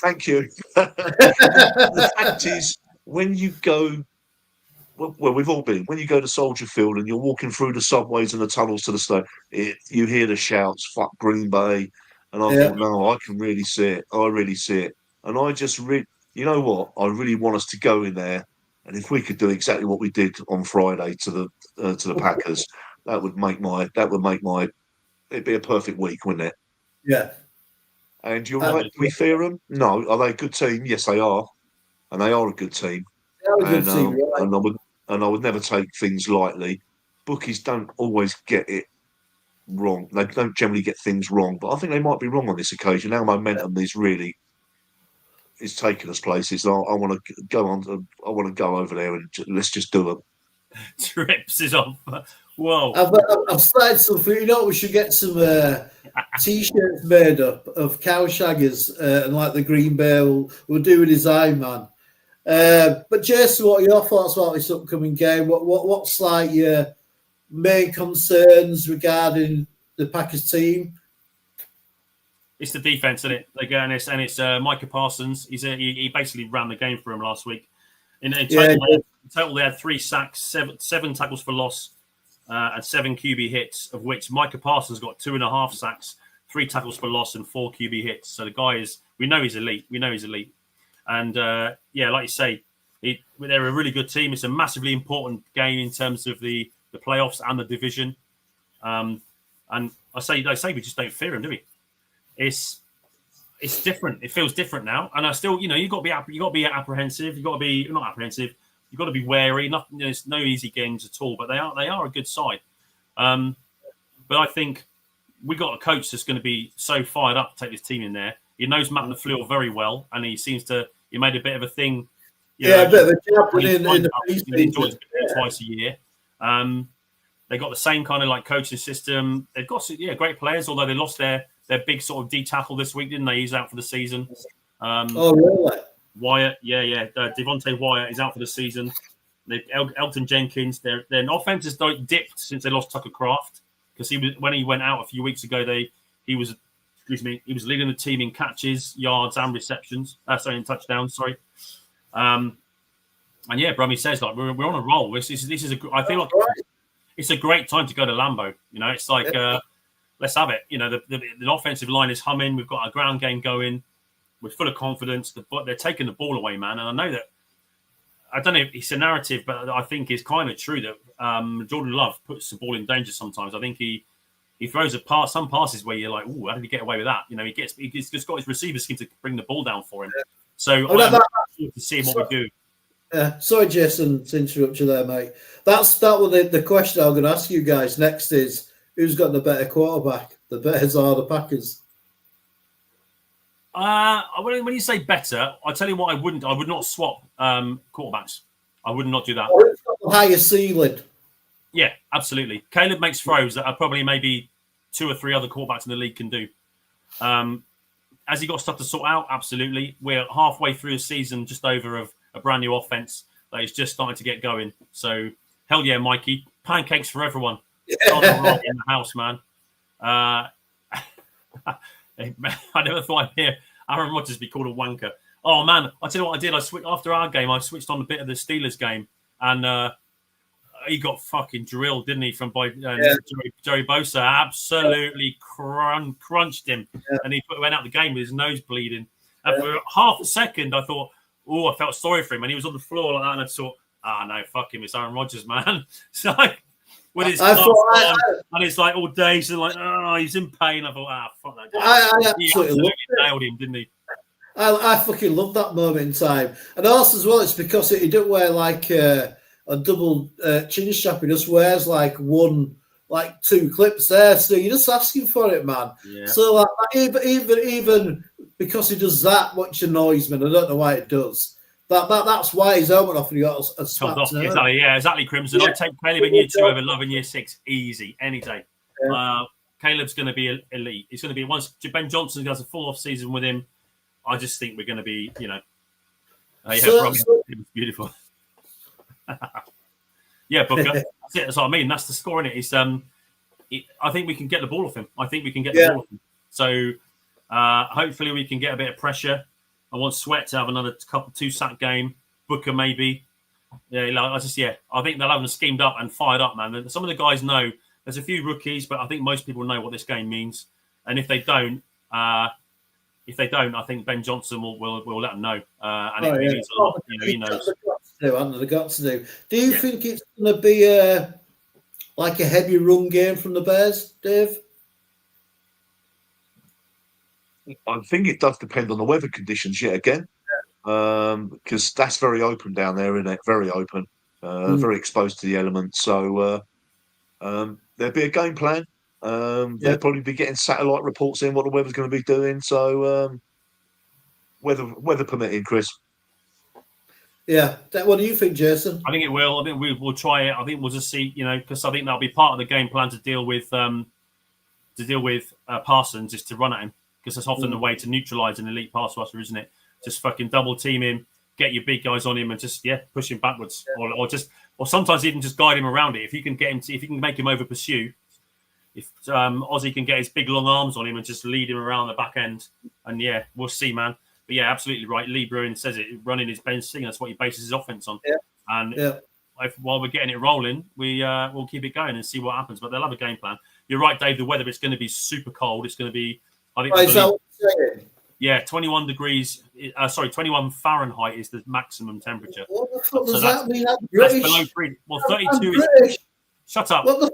Thank you. The fact is, when you go... Well, we've all been. When you go to Soldier Field and you're walking through the subways and the tunnels to the stadium, you hear the shouts, "Fuck Green Bay." And I thought, no, I can really see it. I really see it. And I just you know what? I really want us to go in there, and if we could do exactly what we did on Friday to the Packers, that would make my it'd be a perfect week, wouldn't it? Yeah. And you're right. We fear them? No. Are they a good team? Yes, they are, and they are a good team. And I would never take things lightly. Bookies don't always get it wrong. They don't generally get things wrong, but I think they might be wrong on this occasion. Our momentum is taking us places. I want to go on. I want to go over there and let's just do them. Trips is off. Whoa! I've started something. You know, we should get some t-shirts made up of cow shaggers and like the Green Bay. We'll do a design, man. But Jason, what are your thoughts about this upcoming game? What's like your main concerns regarding the Packers team? It's the defense, isn't it? Again, it's Micah Parsons. He basically ran the game for him last week. In total, they had 3 sacks, seven tackles for loss, and 7 QB hits, of which Micah Parsons got 2.5 sacks, 3 tackles for loss, and 4 QB hits. So the guy we know he's elite. And like you say, they're a really good team. It's a massively important game in terms of the playoffs and the division. And I say we just don't fear them, do we? It's different. It feels different now. And I still, you've got to be apprehensive. You've got to be not apprehensive. You've got to be wary. There's no easy games at all, but they are a good side. But I think we got a coach that's going to be so fired up to take this team in there. He knows Matt LaFleur very well, and he made a bit of a thing. A bit of a jump in the preseason. He enjoys it twice a year. They got the same kind of like coaching system. They've got great players, although they lost their big sort of D tackle this week, didn't they? He's out for the season. Oh, really? Wyatt, Devontae Wyatt is out for the season. Elton Jenkins, their offense has dipped since they lost Tucker Kraft, because when he went out a few weeks ago, he was leading the team in catches, yards, and receptions. In touchdowns. Sorry. And yeah, Brummy says like we're on a roll. This is I feel like it's a great time to go to Lambeau. You know, it's like let's have it. You know, the offensive line is humming. We've got a ground game going. We're full of confidence. They're taking the ball away, man. And I know that. I don't know if it's a narrative, but I think it's kind of true that Jordan Love puts the ball in danger sometimes. I think he throws some passes where you're like, "Ooh, how did he get away with that?" You know, he's just got his receivers to bring the ball down for him. So I'm looking forward to seeing what we do. Sorry, Jason, to interrupt you there, mate. That was the question I'm going to ask you guys next is who's got the better quarterback, the Bears or the Packers? When you say better, I tell you what, I would not swap quarterbacks. I would not do that. Who's got the higher ceiling? Yeah, absolutely. Caleb makes throws that are probably maybe 2 or 3 other quarterbacks in the league can do. Has he got stuff to sort out? Absolutely. We're halfway through the season, just over of a brand new offense that is just starting to get going. So, hell yeah, Mikey. Pancakes for everyone. On the in the house, man. I never thought I'd hear Aaron Rodgers be called a wanker. Oh, man. I tell you what I did. After our game, I switched on a bit of the Steelers game, and he got fucking drilled, didn't he, by Joey Bosa. Absolutely crunched him. Yeah. And he went out the game with his nose bleeding. And for half a second, I thought, oh, I felt sorry for him. And he was on the floor like that, and I thought, no, fuck him. It's Aaron Rodgers, man. So with his and it's like all days and like, oh, he's in pain. I thought, fuck that guy. He absolutely nailed him, didn't he? I fucking love that moment in time. And also as well, it's because he didn't wear like a double chin strap. He just wears like 2 clips there. So you're just asking for it, man. Yeah. So like, even because he does that, which annoys me, and I don't know why it does. That's why his helmet off and he got a spot. Exactly, Crimson. I'd take Caleb in year 2 over Love in year 6, easy, any day. Yeah. Caleb's going to be elite. It's going to be once Ben Johnson does a full off season with him. I just think we're going to be, it was beautiful. Yeah, Booker. That's it. That's what I mean. That's the score in it. It's I think we can get the ball off him. The ball off him. So hopefully we can get a bit of pressure. I want Sweat to have another 2-sack game. Booker maybe. Yeah, I think they'll have them schemed up and fired up, man. Some of the guys know. There's a few rookies, but I think most people know what this game means. And if they don't, I think Ben Johnson will let them know. And it means a lot. He knows. They've got to do. Do you think it's going to be like a heavy run game from the Bears, Dave? I think it does depend on the weather conditions yet again, because that's very open down there, isn't it? Very open, very exposed to the elements. So there'll be a game plan. They'll probably be getting satellite reports in what the weather's going to be doing. So weather permitting, Chris. Yeah. What do you think, Jason? I think it will. I think we'll try it. I think we'll just see, because I think that'll be part of the game plan to deal with Parsons, is to run at him. Because that's often the way to neutralise an elite pass rusher, isn't it? Just fucking double team him, get your big guys on him, and just push him backwards, or sometimes even just guide him around it. If you can if you can make him over pursue, if Ozzy can get his big long arms on him and just lead him around the back end, and we'll see, man. But absolutely right. Lee Bruin says it, running his bench thing. That's what he bases his offense on. Yeah. And while we're getting it rolling, we'll keep it going and see what happens. But they'll have a game plan. You're right, Dave. The weather, it's going to be super cold. It's going to be. I think is that what you're saying? 21 degrees. 21 Fahrenheit is the maximum temperature. What the fuck does that mean? That's below freezing. Well, 32 is. Shut up. 32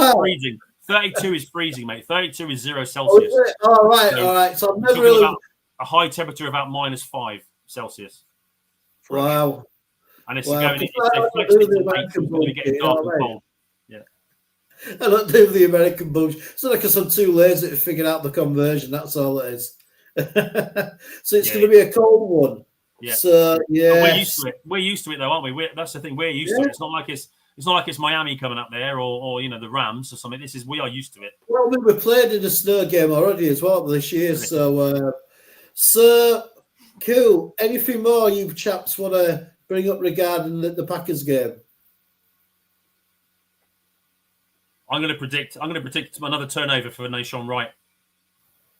is freezing. 32 is freezing, mate. 32 is 0 Celsius. All right. So I've never really about a high temperature about -5 Celsius. Wow. And it's going to get dark and cold. I don't do the American bullshit. It's not because I'm too lazy to figure out the conversion. That's all it is. So it's going to be a cold one. Yeah. So we're used to it. We're used to it, though, aren't we? That's the thing. We're used to it. It's not like it's It's not like it's Miami coming up there or the Rams or something. We are used to it. Well, we played in a snow game already as well this year. So cool. Anything more you chaps want to bring up regarding the Packers game? I'm going to predict another turnover for Nashon Wright.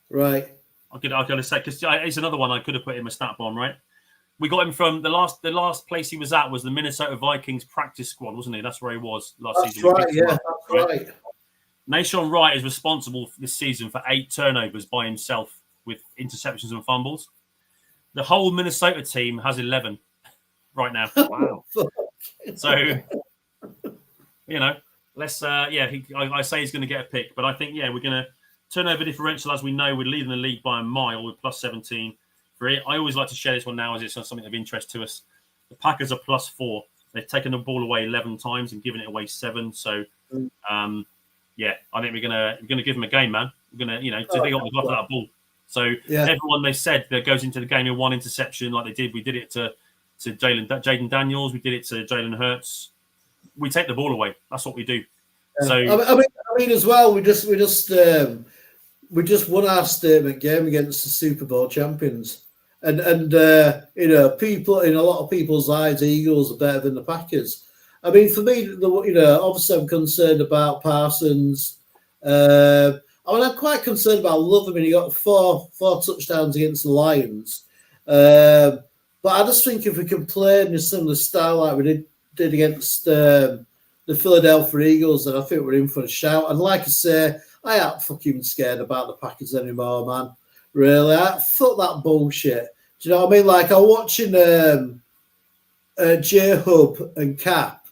Right. I'm going to say, because it's another one I could have put in my stat bomb, right? We got him from the last place he was at was the Minnesota Vikings practice squad, wasn't he? That's where he was last That's season. right, yeah, that's right. Nashon Wright is responsible this season for 8 turnovers by himself with interceptions and fumbles. The whole Minnesota team has 11 right now. Wow. So, let's, I say he's going to get a pick, but I think, we're going to turnover differential, as we know, we're leading the league by a mile with plus 17 for it. I always like to share this one now as it's something of interest to us. The Packers are plus 4. They've taken the ball away 11 times and given it away 7. So, I think we're gonna give them a game, man. We're gonna, they got that ball. So everyone they said that goes into the game in one interception, like they did. We did it to Jaden Daniels. We did it to Jalen Hurts. We take the ball away. That's what we do. Yeah. So I mean, as well, we just won our statement game against the Super Bowl champions, and people in a lot of people's eyes, the Eagles are better than the Packers. I mean, for me, obviously I'm concerned about Parsons. I'm quite concerned about Love. I mean, he got four touchdowns against the Lions. But I just think if we can play in a similar style like we did against the Philadelphia Eagles, then I think we're in for a shout. And like I say, I ain't fucking scared about the Packers anymore, man. Really, fuck that bullshit. Do you know what I mean? Like, I'm watching J-Hub and Cap,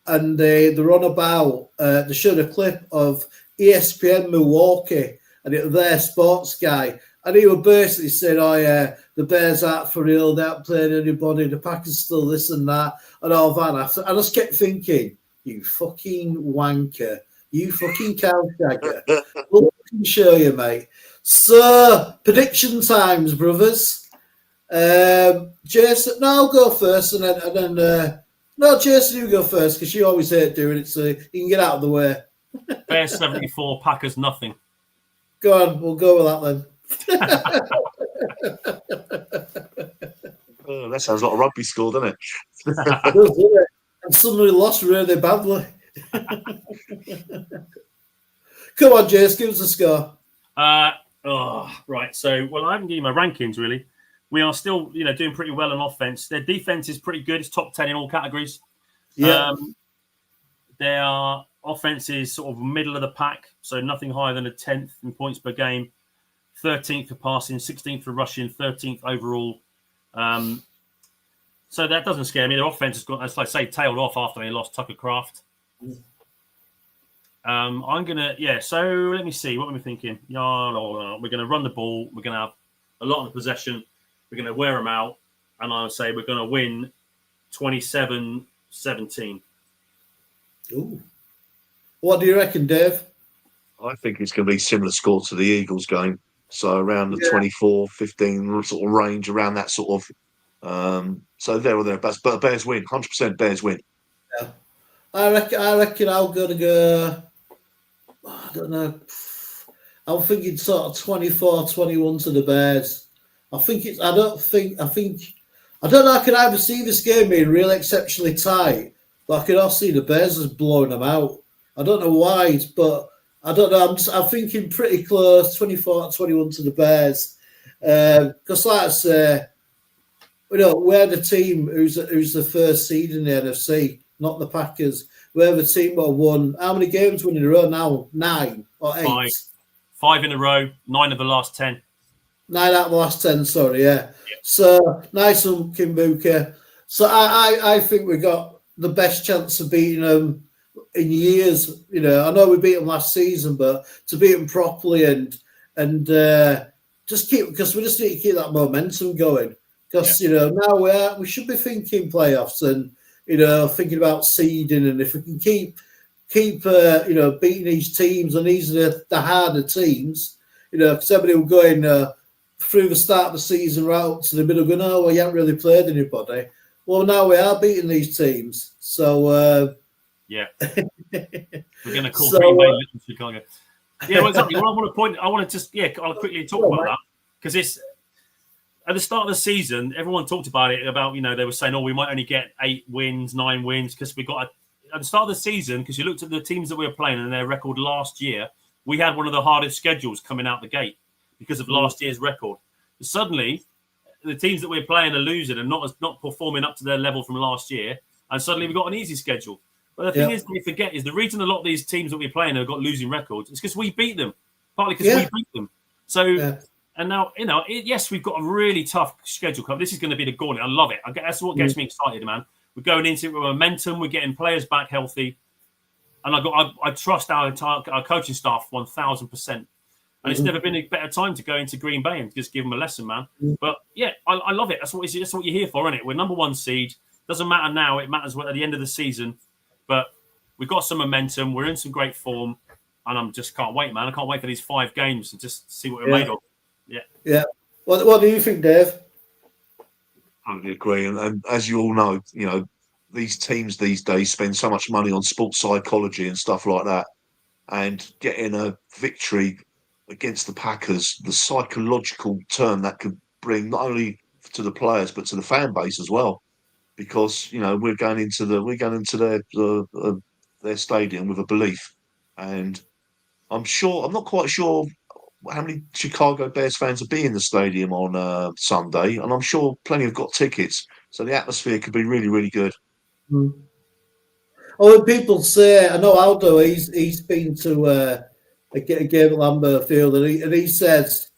and they're on about, they showed a clip of ESPN Milwaukee, and it was their sports guy, and he was basically saying, the Bears aren't for real, they haven't played anybody, the Packers still this and that, and all that. I just kept thinking, you fucking wanker, you fucking cowshagger. We'll show you, mate. So, prediction times, brothers. Jason, no, I'll go first, and then no, Jason, you go first, because you always hate doing it, so you can get out of the way. Bears 74, Packers nothing. Go on, we'll go with that then. Oh, that sounds like a rugby school, doesn't it? It does, doesn't it? And suddenly lost really badly. Come on, Jace, give us a score. Right. So, I haven't given my rankings, really. We are still, doing pretty well on offense. Their defense is pretty good. It's top 10 in all categories. Yeah. Their offense is sort of middle of the pack, so nothing higher than a 10th in points per game, 13th for passing, 16th for rushing, 13th overall. So that doesn't scare me. Their offense has got, as I say, tailed off after they lost Tucker Kraft. I'm gonna, so let me see. What am I thinking? We're gonna run the ball. We're gonna have a lot of possession. We're gonna wear them out, and I would say we're gonna win 27-17. Ooh. What do you reckon, Dave? I think it's going to be similar score to the Eagles game. So around the 24-15 sort of range, around that sort of. So there or thereabouts. But Bears win. 100% Bears win. Yeah. I reckon I'm going to go, I don't know. I'm thinking sort of 24-21 to the Bears. I don't know. I can either see this game being really exceptionally tight, but I can also see the Bears as blowing them out. I don't know why, but I don't know. I'm thinking pretty close, 24-21 to the Bears. Because like I say, we're the team who's the first seed in the NFC, not the Packers. We're the team that won. How many games won in a row now? 9 or 8? 5 in a row, 9 of the last 10. 9 out of the last 10, sorry, yeah. So, nice one, Kimbuka. So, I think we got the best chance of beating them in years. I know we beat them last season, but to beat them properly and just keep, because we just need to keep that momentum going. Because, now we should be thinking playoffs and, thinking about seeding. And if we can keep beating these teams, and these are the harder teams, because everybody will go in through the start of the season right up to the middle going, oh, well, you haven't really played anybody. Well, now we are beating these teams. So, Yeah. We're going to call So, Green Bay Little Chicago. Yeah, well, exactly. Well, I want to just, I'll quickly talk about that because it's at the start of the season, everyone talked about it, about, they were saying, we might only get 8 wins, 9 wins because we got at the start of the season, because you looked at the teams that we were playing and their record last year, we had one of the hardest schedules coming out the gate because of last year's record. But suddenly, the teams that we're playing are losing and not performing up to their level from last year, and suddenly we've got an easy schedule. But the thing is, we forget is the reason a lot of these teams that we're playing have got losing records is because we beat them, partly because we beat them. So, and now, yes, we've got a really tough schedule. This is going to be the gauntlet. I love it. That's what gets me excited, man. We're going into it with momentum. We're getting players back healthy, and I trust our coaching staff 1,000%. And it's never been a better time to go into Green Bay and just give them a lesson, man. But yeah, I love it. That's what you're here for, isn't it? We're number 1 seed. Doesn't matter now. It matters at the end of the season. But we've got some momentum. We're in some great form, and I'm just can't wait, man. I can't wait for these 5 games and just see what we're made of. Yeah. What do you think, Dave? I totally agree. And as you all know, these teams these days spend so much money on sports psychology and stuff like that. And getting a victory against the Packers, the psychological turn that could bring not only to the players but to the fan base as well, because we're going into their stadium with a belief, and I'm not quite sure how many Chicago Bears fans will be in the stadium on Sunday, and I'm sure plenty have got tickets, so the atmosphere could be really, really good. When people say, I know Aldo, he's been to a game at Lambert Field, and he says,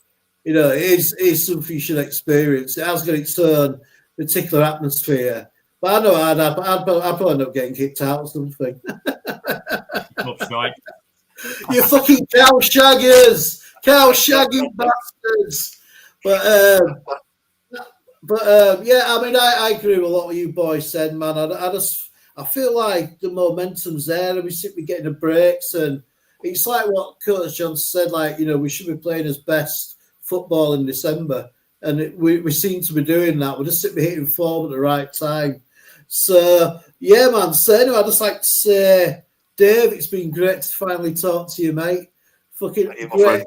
it is something you should experience. It has got its own particular atmosphere. But I know I'd probably end up getting kicked out or something. That's right. You fucking cow shaggers! Cow shagging bastards! But yeah, I mean, I agree with a lot of you boys said, man. I feel like the momentum's there, and we're getting the breaks, and it's like what Coach John said, like, we should be playing his best football in December, and we seem to be doing that. We're just hitting form at the right time. So yeah, man. So anyway, I'd just like to say, Dave, it's been great to finally talk to you, mate. Fucking great.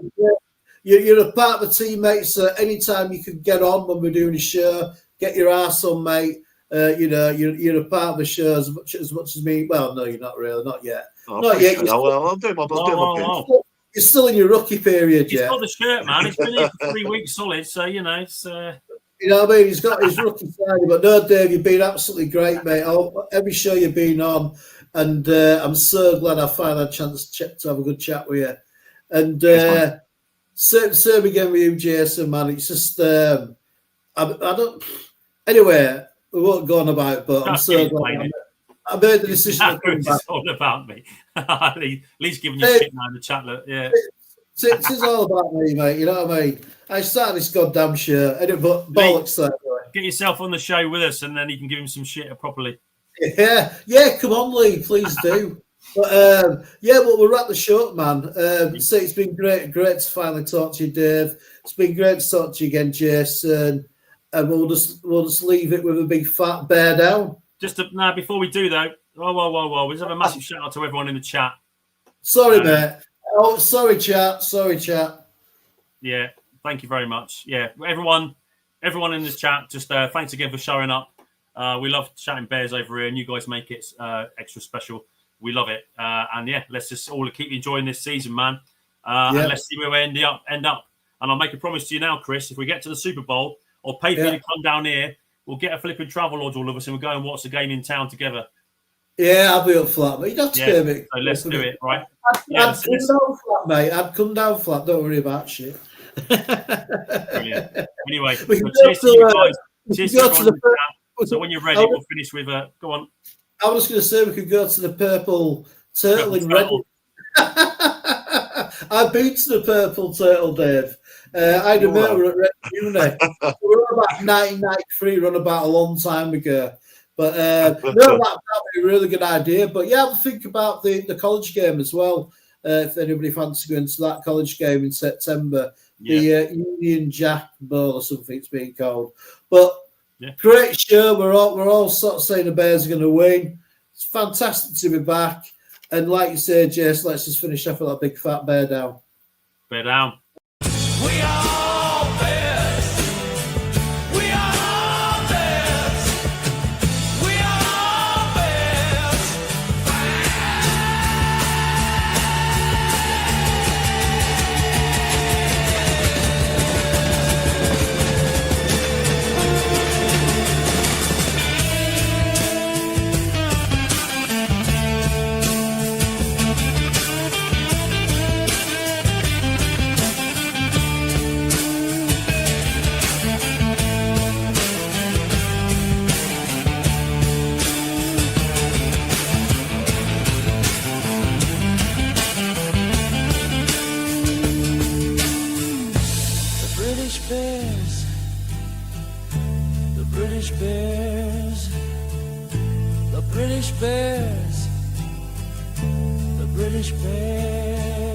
You're a part of the teammates. So anytime you can get on when we're doing a show, get your ass on, mate. You're a part of the show as much as me. Well, no, you're not really, not yet. Not yet. I'll do my best. You're still in your rookie period, He's got the shirt, man. He's been here for 3 weeks solid, so it's. You know what I mean? He's got his rookie side, but no, Dave, you've been absolutely great, mate. Every show you've been on, and I'm so glad I finally had a chance to have a good chat with you. And same again with you, Jason, man. It's just I don't. Anyway, we won't go on about it, but I'm so glad I made the decision. It's all about me. At least giving you shit now in the chat. Yeah. It's all about me, mate. You know what I mean? I started this goddamn show. I didn't bollocks that way. Get yourself on the show with us, and then you can give him some shit properly. Yeah, come on, Lee, please do. But well, we'll wrap the show up, man. So it's been great to finally talk to you, Dave. It's been great to talk to you again, Jason. And we'll just leave it with a big fat bear down. Before we do though, whoa. Let's have a massive shout out to everyone in the chat. Sorry, mate. Oh, sorry, chat. Yeah, thank you very much. Yeah, everyone in this chat, just thanks again for showing up. We love chatting Bears over here, and you guys make it extra special. We love it. And yeah, let's just all keep enjoying this season, man. And let's see where we end up. And I'll make a promise to you now, Chris, if we get to the Super Bowl, I'll pay for you to come down here. We'll get a flipping travel lodge, all of us, and we'll go and watch the game in town together. Yeah, I'll be up flat, but you'd have to pay me. So let's do it, right? I'd come down flat, mate. I'd come down flat. Don't worry about shit. Brilliant. Anyway, cheers to you guys. Cheers to everyone in the chat. So when you're ready, we'll finish with go on. I was going to say we could go to the purple turtle in Reading. I've been to the purple turtle, Dave. I had a mate at Reading Uni. We were about 1993, run about a long time ago. But that would be a really good idea. But yeah, have a think about the college game as well. If anybody fancies going to that college game in September, the Union Jack Bowl or something it's being called. But great show. We're all sort of saying the Bears are going to win. It's fantastic to be back. And like you said, Jess, let's just finish off with that big fat bear down. Bear down. We are bears. We are bears. We are bears. The British Bears. The British Bears. The British Bears. The British Bears.